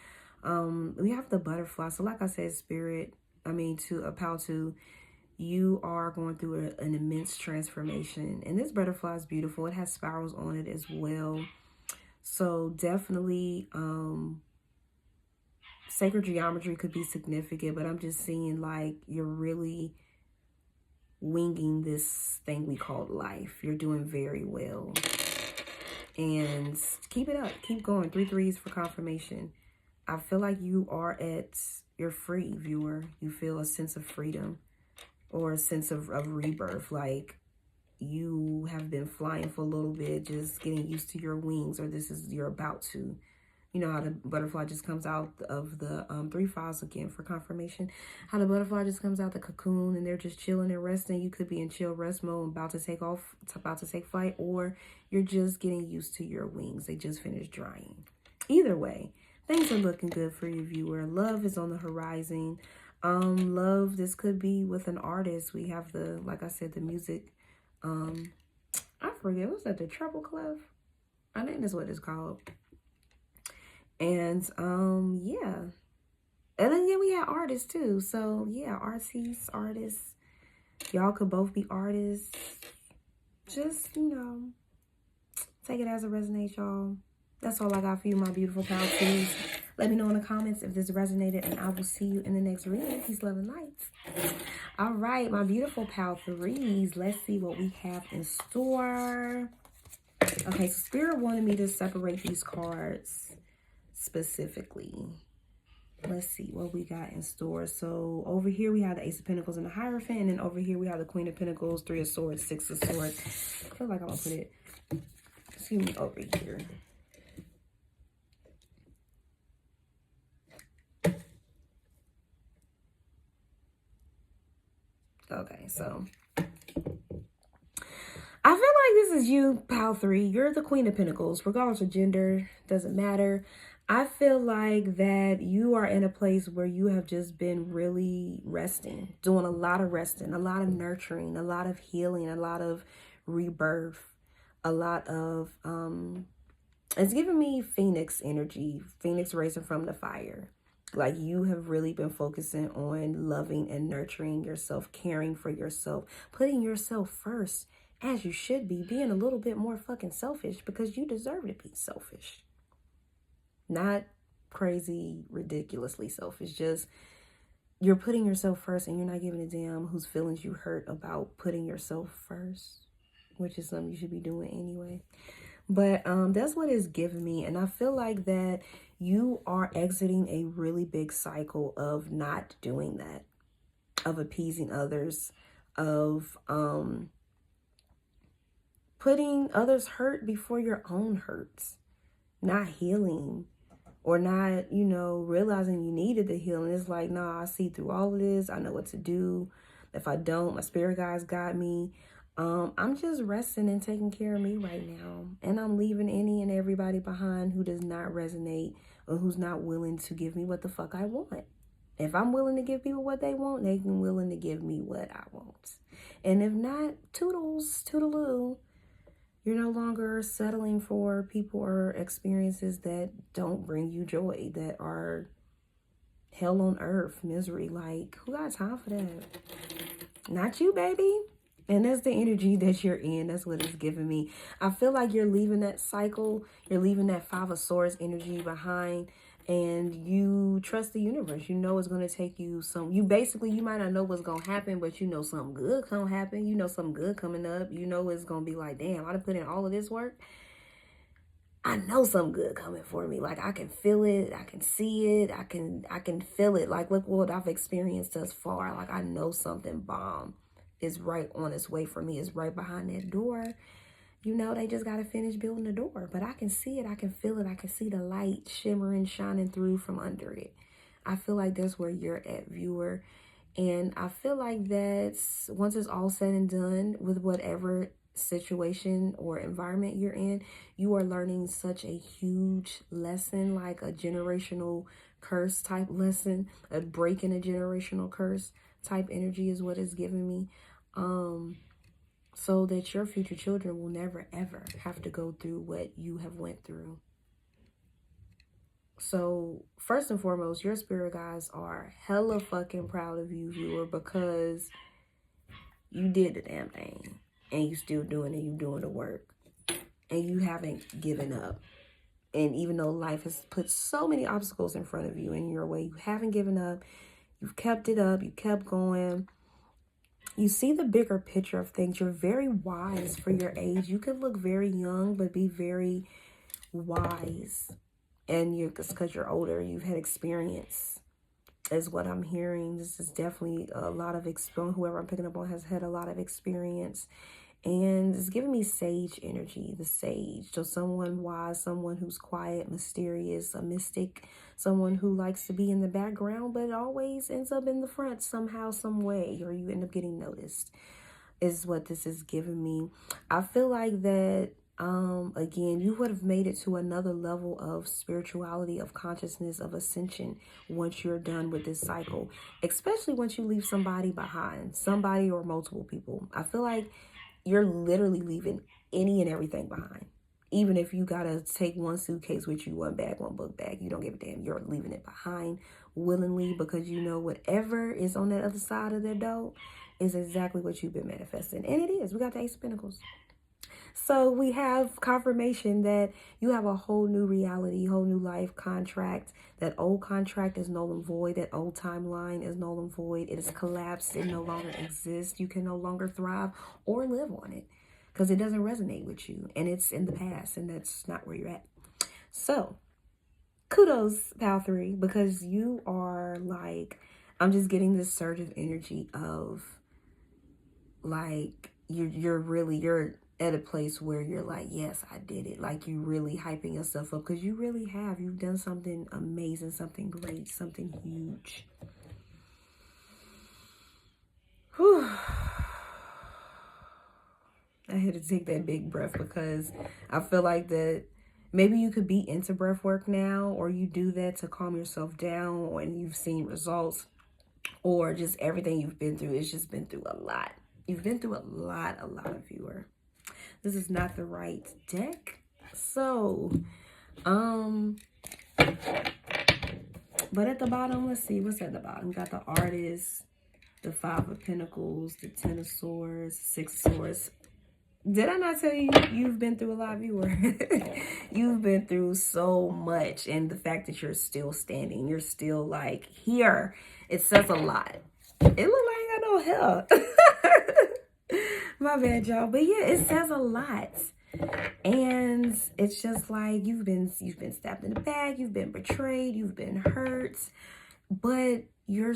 We have the butterfly. So like I said, spirit, you are going through an immense transformation. And this butterfly is beautiful. It has spirals on it as well. So definitely, sacred geometry could be significant, but I'm just seeing like you're really winging this thing we call life. You're doing very well. And keep it up. Keep going. 3 threes for confirmation. I feel like you're free, viewer. You feel a sense of freedom or a sense of rebirth. Like you have been flying for a little bit, just getting used to your wings, or you're about to. You know how the butterfly just comes out of the 3 files again for confirmation. How the butterfly just comes out the cocoon and they're just chilling and resting. You could be in chill rest mode, about to take off, about to take flight, or you're just getting used to your wings. They just finished drying. Either way, things are looking good for you, viewer. Love is on the horizon. Love, this could be with an artist. We have like I said, the music. I forget, what's that? The treble clef? I think that's what it's called. And yeah, and then we had artists too. So yeah, artists, y'all could both be artists. Just, you know, take it as it resonates, y'all. That's all I got for you, my beautiful pal. Please let me know in the comments if this resonated, and I will see you in the next reading. Peace, love, and light. All right, my beautiful pal threes, let's see what we have in store. Okay, so Spirit wanted me to separate these cards specifically. Let's see what we got in store. So over here we have the Ace of Pentacles and the Hierophant, and then over here we have the Queen of Pentacles, 3 of Swords, 6 of Swords. I feel like I'm gonna put it, excuse me, over here. Okay, so I feel like this is you, pal 3. You're the Queen of Pentacles, regardless of gender, doesn't matter. I feel like that you are in a place where you have just been really resting, doing a lot of resting, a lot of nurturing, a lot of healing, a lot of rebirth, a lot of, it's giving me Phoenix energy, Phoenix rising from the fire. Like you have really been focusing on loving and nurturing yourself, caring for yourself, putting yourself first, as you should be, being a little bit more fucking selfish because you deserve to be selfish. Not crazy, ridiculously selfish. Just you're putting yourself first and you're not giving a damn whose feelings you hurt about putting yourself first, which is something you should be doing anyway. But that's what it's giving me. And I feel like that you are exiting a really big cycle of not doing that, of appeasing others, of putting others' hurt before your own hurts, not healing, or not, you know, realizing you needed the healing. It's like, nah, I see through all of this. I know what to do. If I don't, my spirit guides got me. I'm just resting and taking care of me right now. And I'm leaving any and everybody behind who does not resonate or who's not willing to give me what the fuck I want. If I'm willing to give people what they want, they can willing to give me what I want. And if not, toodles, toodaloo. You're no longer settling for people or experiences that don't bring you joy, that are hell on earth, misery. Like, who got time for that? Not you, baby. And that's the energy that you're in. That's what it's giving me. I feel like you're leaving that cycle. You're leaving that 5 of Swords energy behind. And you trust the universe. You know it's going to take you some... You might not know what's going to happen, but you know something good going to happen. You know something good coming up. You know it's going to be like, damn, I done put in all of this work. I know something good coming for me. Like, I can feel it. I can see it. I can feel it. Like, look what I've experienced thus far. Like, I know something bomb is right on its way for me. It's right behind that door. You know, they just got to finish building the door. But I can see it. I can feel it. I can see the light shimmering, shining through from under it. I feel like that's where you're at, viewer. And I feel like that's, once it's all said and done with whatever situation or environment you're in, you are learning such a huge lesson, like a generational curse type lesson, a break in a generational curse type energy is what it's giving me. So that your future children will never ever have to go through what you have went through. So first and foremost, your spirit guides are hella fucking proud of you, viewer, because you did the damn thing and you still doing it. You doing the work and you haven't given up. And even though life has put so many obstacles in front of you in your way, you haven't given up. You've kept it up. You kept going. You see the bigger picture of things. You're very wise for your age. You could look very young, but be very wise. And because you're older, you've had experience, is what I'm hearing. This is definitely a lot of experience. Whoever I'm picking up on has had a lot of experience. And it's giving me sage energy, the sage. So someone wise, someone who's quiet, mysterious, a mystic, someone who likes to be in the background, but always ends up in the front somehow, some way, or you end up getting noticed, is what this is giving me. I feel like that, again, you would have made it to another level of spirituality, of consciousness, of ascension once you're done with this cycle, especially once you leave somebody behind, somebody or multiple people. I feel like you're literally leaving any and everything behind. Even if you gotta take one suitcase with you, one bag, one book bag, you don't give a damn. You're leaving it behind willingly because you know whatever is on that other side of the door is exactly what you've been manifesting. And it is. We got the Ace of Pentacles. So we have confirmation that you have a whole new reality, whole new life contract. That old contract is null and void. That old timeline is null and void. It is collapsed. It no longer exists. You can no longer thrive or live on it because it doesn't resonate with you. And it's in the past and that's not where you're at. So kudos, Pal 3, because you are like, I'm just getting this surge of energy of like, you're at a place where you're like, yes, I did it. Like, you really hyping yourself up because you really have. You've done something amazing, something great, something huge. Whew. I had to take that big breath because I feel like that maybe you could be into breath work now, or you do that to calm yourself down and you've seen results, or just everything you've been through. It's just been through a lot. You've been through a lot, viewer. This is not the right deck. So, but at the bottom, let's see, what's at the bottom? Got the Artist, the Five of Pentacles, the Ten of Swords, Six of Swords. Did I not tell you you've been through a lot, viewer? You've been through so much. And the fact that you're still standing, you're still like here, it says a lot. It look like I got no hair. My bad, y'all. But yeah, it says a lot. And it's just like you've been stabbed in the back, you've been betrayed, you've been hurt, but you're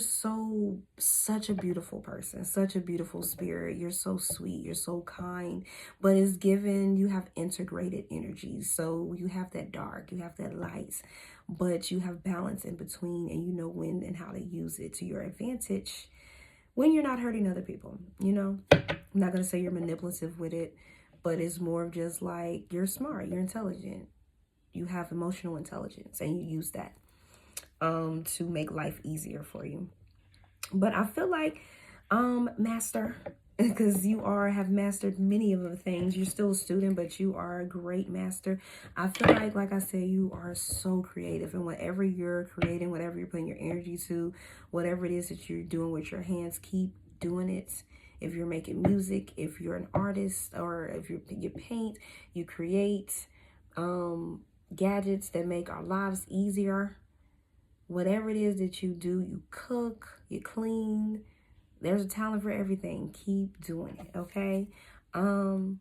such a beautiful person, such a beautiful spirit. You're so sweet, you're so kind, but it's given, you have integrated energies. So you have that dark, you have that light, but you have balance in between, and you know when and how to use it to your advantage when you're not hurting other people. You know, I'm not going to say you're manipulative with it, but it's more of just like you're smart, you're intelligent, you have emotional intelligence, and you use that to make life easier for you. But I feel like master, because you have mastered many of the things. You're still a student, but you are a great master. I feel like I said, you are so creative, and whatever you're creating, whatever you're putting your energy to, whatever it is that you're doing with your hands, keep doing it. If you're making music, if you're an artist, or if you paint, you create gadgets that make our lives easier. Whatever it is that you do, you cook, you clean, there's a talent for everything. Keep doing it, okay? Tell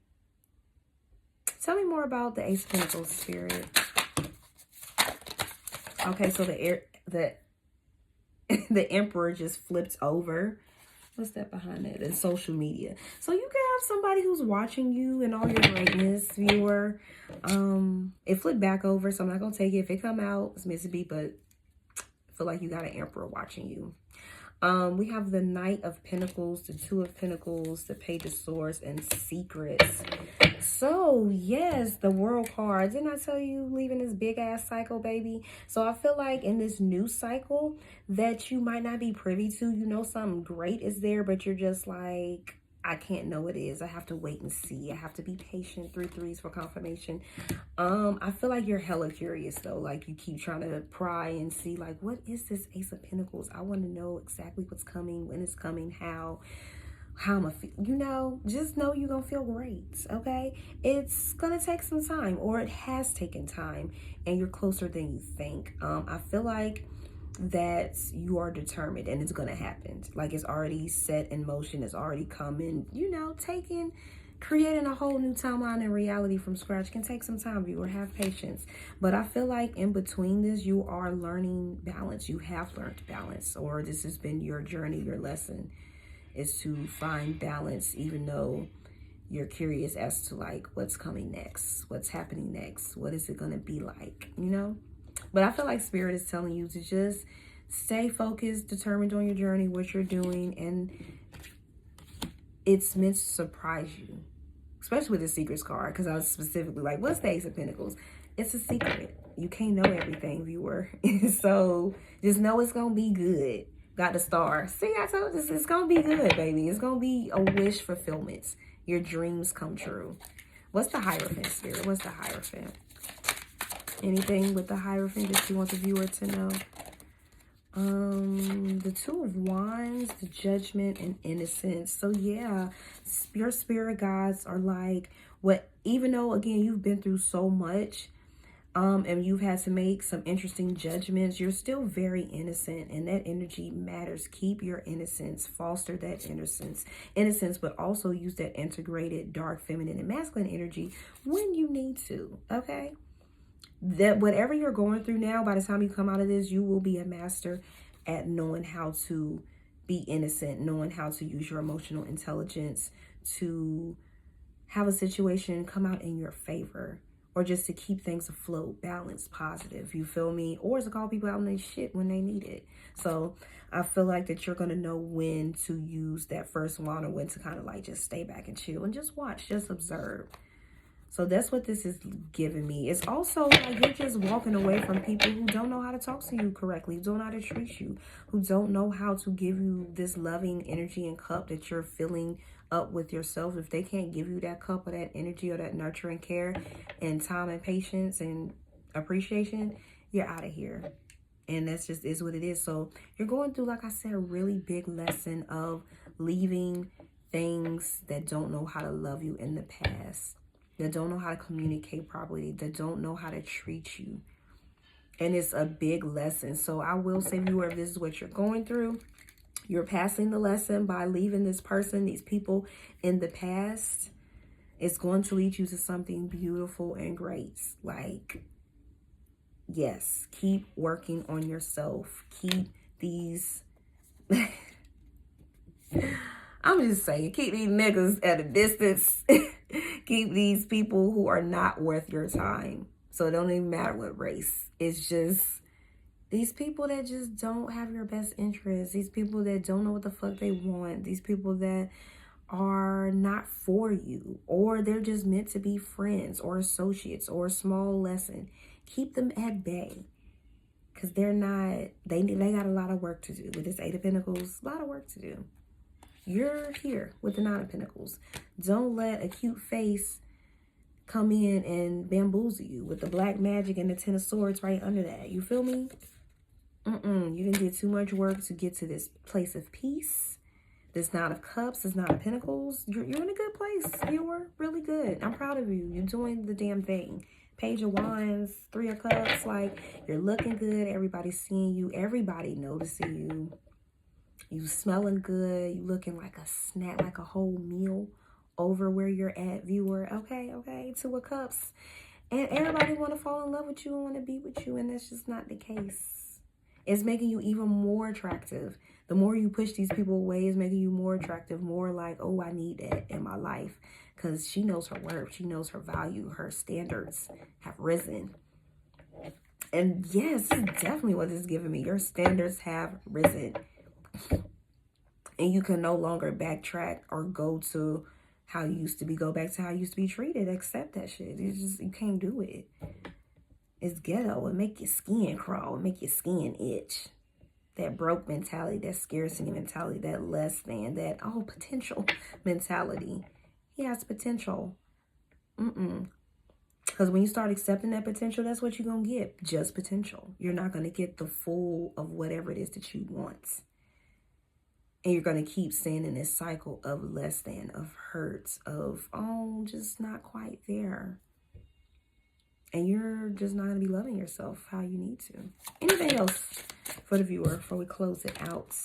me more about the Ace of Pentacles, Spirit. Okay, so the Emperor just flipped over. What's that behind that? It's social media. So you can have somebody who's watching you and all your greatness, viewer. It flipped back over, so I'm not going to take it. If it come out, it's meant to be, but I feel like you got an Emperor watching you. We have the Knight of Pentacles, the Two of Pentacles, the Page of Swords, and Secrets. So, yes, the World card. Didn't I tell you leaving this big-ass cycle, baby? So, I feel like in this new cycle that you might not be privy to, you know something great is there, but you're just like, I can't know what it is. I have to wait and see. I have to be patient. 3 threes for confirmation. I feel like you're hella curious, though. Like, you keep trying to pry and see, like, what is this Ace of Pentacles? I want to know exactly what's coming, when it's coming, how I'm gonna feel. You know, just know you're gonna feel great, okay? It's gonna take some time, or it has taken time, and you're closer than you think. I feel like that you are determined, and it's gonna happen. Like, it's already set in motion, it's already coming. You know, creating a whole new timeline and reality from scratch can take some time, viewer. Have patience. But I feel like in between this, you are learning balance. You have learned balance, or this has been your journey, your lesson is to find balance, even though you're curious as to like what's coming next, what's happening next, what is it going to be like, you know? But I feel like Spirit is telling you to just stay focused, determined on your journey, what you're doing, and it's meant to surprise you, especially with the Secrets card, because I was specifically like, what's the Ace of Pentacles? It's a secret. You can't know everything, viewer. So just know it's going to be good. Got the star. See, I told you, it's going to be good, baby. It's going to be a wish fulfillment. Your dreams come true. What's the Hierophant, Spirit? What's the Hierophant? Anything with the Hierophant that you want the viewer to know? The Two of Wands, the Judgment, and Innocence. So yeah, your spirit guides are like, even though again you've been through so much, and you've had to make some interesting judgments, you're still very innocent, and that energy matters. Keep your innocence, foster that innocence, but also use that integrated dark feminine and masculine energy when you need to, okay? That whatever you're going through now, by the time you come out of this, you will be a master at knowing how to be innocent, knowing how to use your emotional intelligence to have a situation come out in your favor, or just to keep things afloat, balanced, positive, you feel me? Or to call people out on their shit when they need it. So I feel like that you're going to know when to use that first one or when to kind of like just stay back and chill and just watch, just observe. So that's what this is giving me. It's also like you're just walking away from people who don't know how to talk to you correctly, who don't know how to treat you, who don't know how to give you this loving energy and cup that you're filling up with yourself. If they can't give you that cup of that energy or that nurturing care and time and patience and appreciation, you're out of here. And that's just is what it is. So you're going through, like I said, a really big lesson of leaving things that don't know how to love you in the past, that don't know how to communicate properly, that don't know how to treat you. And it's a big lesson. So I will say, viewer, if this is what you're going through, you're passing the lesson by leaving this person, these people in the past. It's going to lead you to something beautiful and great. Like, yes, keep working on yourself. Keep these... I'm just saying, keep these niggas at a distance. Keep these people who are not worth your time. So it don't even matter what race. It's just these people that just don't have your best interests. These people that don't know what the fuck they want. These people that are not for you. Or they're just meant to be friends or associates or a small lesson. Keep them at bay. Because they're not, they got a lot of work to do. With this Eight of Pentacles, a lot of work to do. You're here with the Nine of Pentacles. Don't let a cute face come in and bamboozle you with the Black Magic and the Ten of Swords right under that. You feel me? You didn't do too much work to get to this place of peace. This Nine of Cups, this Nine of Pentacles. You're in a good place. You're really good. I'm proud of you. You're doing the damn thing. Page of Wands, Three of Cups. Like, you're looking good. Everybody's seeing you. Everybody noticing you. You smelling good. You looking like a snack, like a whole meal over where you're at, viewer. Okay. Two of Cups. And everybody want to fall in love with you and want to be with you. And that's just not the case. It's making you even more attractive. The more you push these people away, it's making you more attractive. More like, oh, I need that in my life. Because she knows her worth. She knows her value. Her standards have risen. And yes, this is definitely what this is giving me. Your standards have risen. And you can no longer backtrack or go to how you used to be. Go back to how you used to be treated. Accept that shit. You can't do it. It's ghetto. It make your skin crawl. It make your skin itch. That broke mentality, that scarcity mentality, that less than, that potential mentality. He has potential. Because when you start accepting that potential, that's what you're going to get. Just potential. You're not going to get the full of whatever it is that you want. And you're going to keep staying in this cycle of less than, of hurts, of, just not quite there. And you're just not going to be loving yourself how you need to. Anything else for the viewer before we close it out?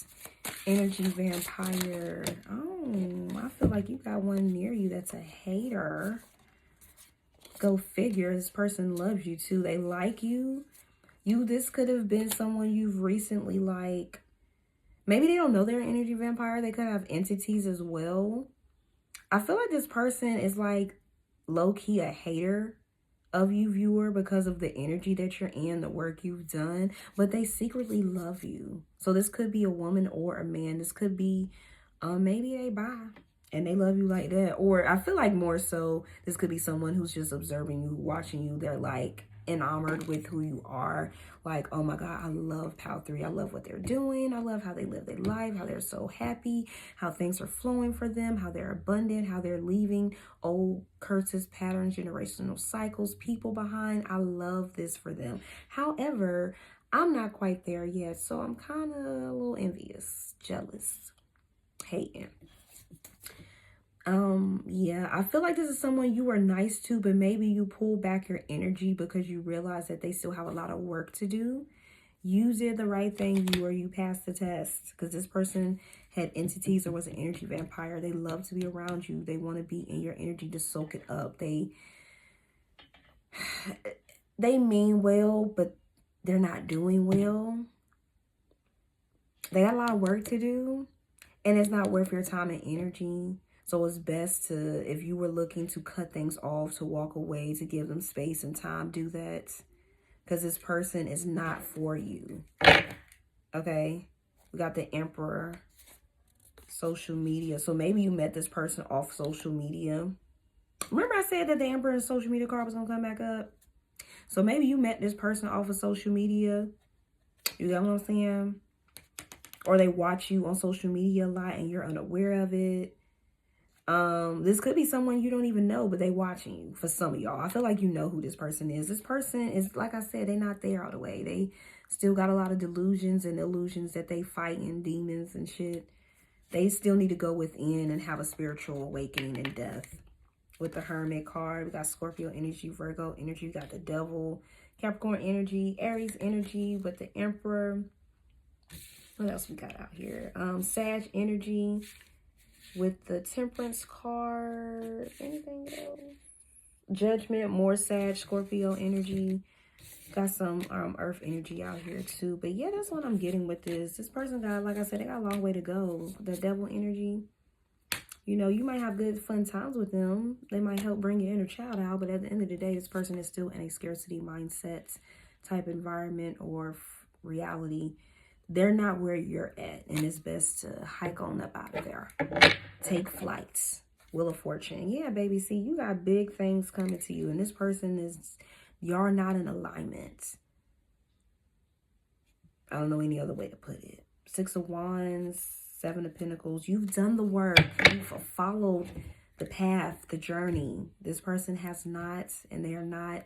Energy vampire. I feel like you got one near you that's a hater. Go figure. This person loves you too. They like you. This could have been someone you've recently like. Maybe they don't know they're an energy vampire. They could have entities as well. I feel like this person is like low-key a hater of you, viewer, because of the energy that you're in, the work you've done. But they secretly love you. So this could be a woman or a man. This could be, maybe they bi and they love you like that. Or I feel like more so, this could be someone who's just observing you, watching you. They're like enamored with who you are. Like, oh my God, I love Power 3. I love what they're doing. I love how they live their life, how they're so happy, how things are flowing for them, how they're abundant, how they're leaving old curses, patterns, generational cycles, people behind. I love this for them. However, I'm not quite there yet, so I'm kind of a little envious, jealous, hating. Yeah, I feel like this is someone you are nice to, but maybe you pull back your energy because you realize that they still have a lot of work to do. You did the right thing, you passed the test, because this person had entities or was an energy vampire. They love to be around you. They want to be in your energy to soak it up. They mean well, but they're not doing well. They got a lot of work to do, and it's not worth your time and energy. So it's best to, if you were looking to cut things off, to walk away, to give them space and time, do that. Because this person is not for you. Okay? We got the Emperor. Social media. So maybe you met this person off social media. Remember I said that the Emperor and social media card was going to come back up? So maybe you met this person off of social media. You know what I'm saying? Or they watch you on social media a lot and you're unaware of it. This could be someone you don't even know, but they watching you. For some of y'all, I feel like you know who this person is. This person is, like I said, they're not there all the way. They still got a lot of delusions and illusions that they fight in, demons and shit. They still need to go within and have a spiritual awakening in death. With the Hermit card, we got Scorpio energy, Virgo energy, we got the Devil, Capricorn energy, Aries energy with the Emperor. What else we got out here? Sag energy with the Temperance card. Anything else? Judgment, more Sag, Scorpio energy. Got some Earth energy out here too. But yeah, that's what I'm getting with this. This person got, like I said, they got a long way to go. The Devil energy. You know, you might have good fun times with them. They might help bring your inner child out. But at the end of the day, this person is still in a scarcity mindset type environment or reality. They're not where you're at. And it's best to hike on up out of there. Take flights. Wheel of Fortune. Yeah, baby. See, you got big things coming to you. And this person is, y'all not in alignment. I don't know any other way to put it. Six of Wands, Seven of Pentacles. You've done the work. You've followed the path, the journey. This person has not, and they are not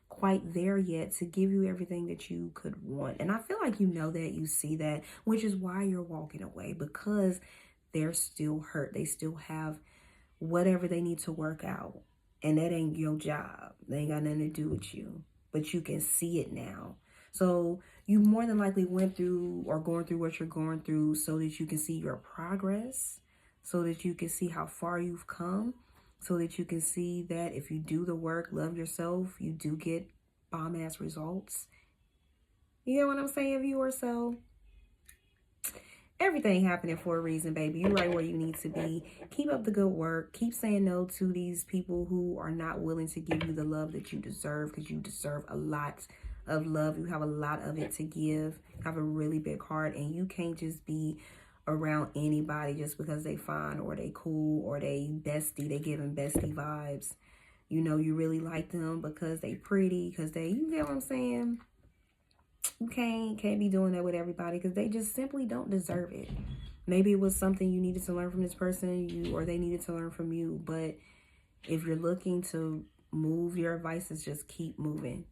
quite there yet to give you everything that you could want. And I feel like you know that, you see that, which is why you're walking away, because they're still hurt. They still have whatever they need to work out. And that ain't your job. They ain't got nothing to do with you. But you can see it now. So you more than likely went through or going through what you're going through so that you can see your progress, so that you can see how far you've come, so that you can see that if you do the work, love yourself, you do get bomb-ass results. You know what I'm saying, viewer? So everything happening for a reason, baby. You're right where you need to be. Keep up the good work. Keep saying no to these people who are not willing to give you the love that you deserve, because you deserve a lot of love. You have a lot of it to give. You have a really big heart, and you can't just be around anybody just because they fine or they cool or they bestie. They giving bestie vibes. You know, you really like them because they pretty, because they, you get what I'm saying? You can't be doing that with everybody, because they just simply don't deserve it. Maybe it was something you needed to learn from this person, or they needed to learn from you. But if you're looking to move, your advice is just keep moving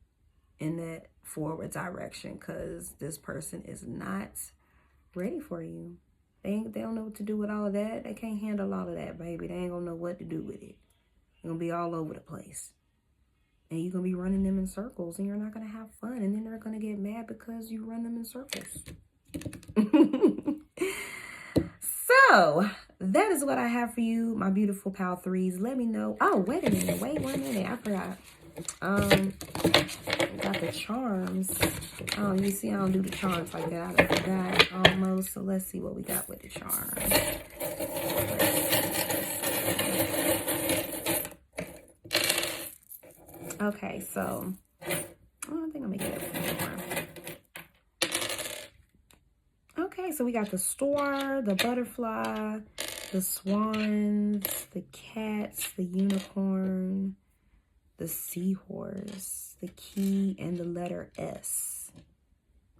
in that forward direction, because this person is not ready for you. They don't know what to do with all of that. They can't handle all of that, baby. They ain't gonna know what to do with it. You're gonna be all over the place. And you're going to be running them in circles, and you're not going to have fun. And then they're going to get mad because you run them in circles. So, that is what I have for you, my beautiful pal threes. Let me know. Oh, wait a minute. Wait 1 minute. I forgot. Got the charms. Oh, you see, I don't do the charms like that. I forgot almost. So, let's see what we got with the charms. Okay, so I don't think I'm gonna get it anymore. Okay, so we got the store, the butterfly, the swans, the cats, the unicorn, the seahorse, the key, and the letter S.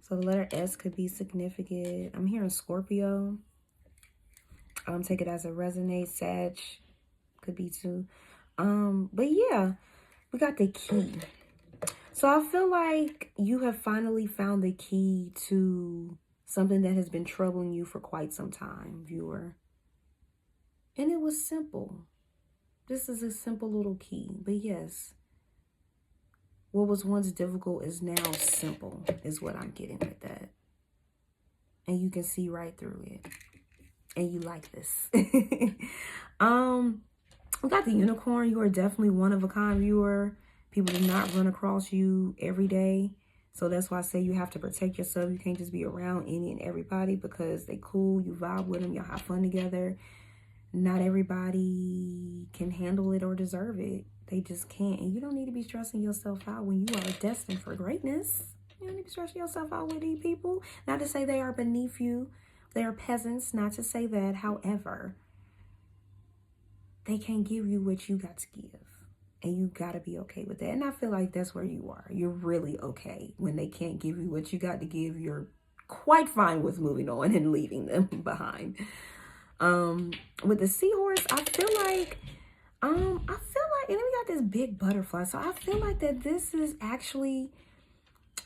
So the letter S could be significant. I'm hearing Scorpio. Take it as it resonates. Sag could be too. But yeah. We got the key. So I feel like you have finally found the key to something that has been troubling you for quite some time, viewer. And it was simple. This is a simple little key. But yes, what was once difficult is now simple, is what I'm getting with that. And you can see right through it. And you like this. We got the unicorn. You are definitely one of a kind, viewer. People do not run across you every day. So that's why I say you have to protect yourself. You can't just be around any and everybody, because they cool. You vibe with them. Y'all have fun together. not everybody can handle it or deserve it. They just can't. And you don't need to be stressing yourself out when you are destined for greatness. You don't need to stress yourself out with these people. Not to say they are beneath you. They are peasants. Not to say that. However, they can't give you what you got to give. And you got to be okay with that. And I feel like that's where you are. You're really okay. When they can't give you what you got to give, you're quite fine with moving on and leaving them behind. With the seahorse, I feel like, and then we got this big butterfly. So I feel like that this is actually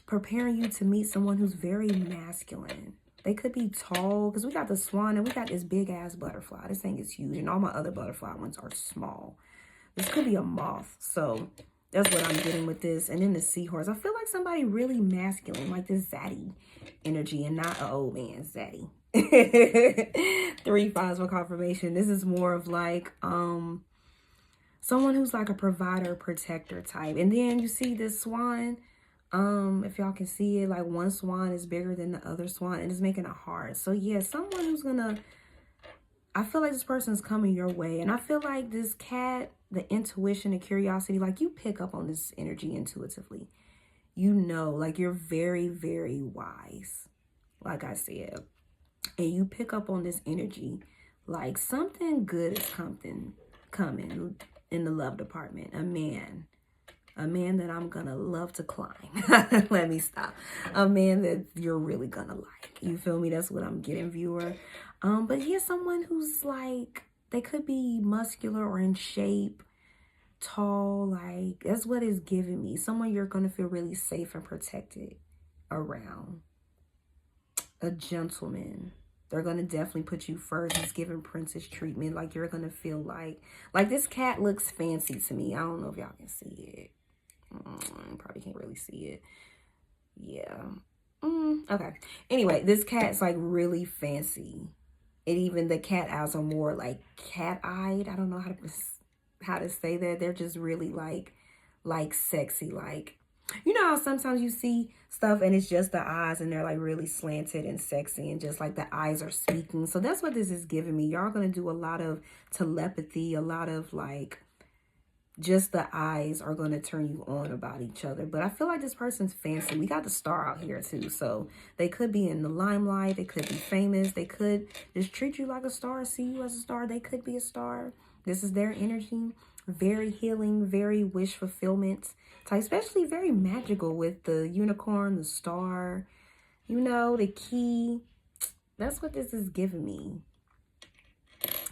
preparing you to meet someone who's very masculine. They could be tall, because we got the swan and we got this big ass butterfly. This thing is huge, and all my other butterfly ones are small. This could be a moth. So that's what I'm getting with this. And then the seahorse, I feel like somebody really masculine, like this zaddy energy, and not an old man zaddy. 3 5s for confirmation. This is more of like someone who's like a provider, protector type. And then you see this swan. If y'all can see it, like one swan is bigger than the other swan, and it's making a heart. So yeah, someone who's gonna, I feel like this person's coming your way. And I feel like this cat, the intuition and curiosity, like you pick up on this energy intuitively. You know, like you're very, very wise, like I said. And you pick up on this energy, like something good is coming in the love department. A man that I'm gonna love to climb. Let me stop. A man that you're really gonna like. You feel me? That's what I'm getting, viewer. But here's someone who's like, they could be muscular or in shape, tall, like that's what it's giving me. Someone you're gonna feel really safe and protected around. A gentleman. They're gonna definitely put you first. It's giving princess treatment. Like you're gonna feel like this cat looks fancy to me. I don't know if y'all can see it. Probably can't really see it. Yeah. Okay. Anyway, this cat's like really fancy. And even the cat eyes are more like cat-eyed. I don't know how to say that. They're just really like sexy. Like, you know how sometimes you see stuff and it's just the eyes and they're like really slanted and sexy and just like the eyes are speaking. So that's what this is giving me. Y'all gonna do a lot of telepathy, a lot of like, just the eyes are going to turn you on about each other. But I feel like this person's fancy. We got the star out here too. So they could be in the limelight. They could be famous. They could just treat you like a star, see you as a star. They could be a star. This is their energy. Very healing, very wish fulfillment type, especially very magical with the unicorn, the star, you know, the key. That's what this is giving me.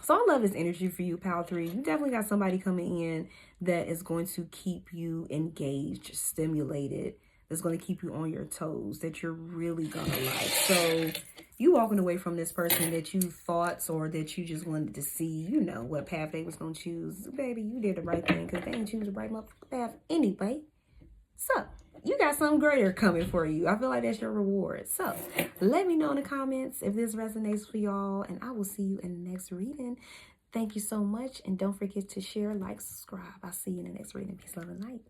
So I love this energy for you, Pal 3. You definitely got somebody coming in that is going to keep you engaged, stimulated, that's going to keep you on your toes, that you're really going to like. So you walking away from this person that you thought or that you just wanted to see, you know, what path they was going to choose. Baby, you did the right thing because they didn't choose the right motherfucking path anyway. So you got something greater coming for you. I feel like that's your reward. So let me know in the comments if this resonates for y'all, and I will see you in the next reading. Thank you so much, and don't forget to share, like, subscribe. I'll see you in the next reading. Peace, love, and light.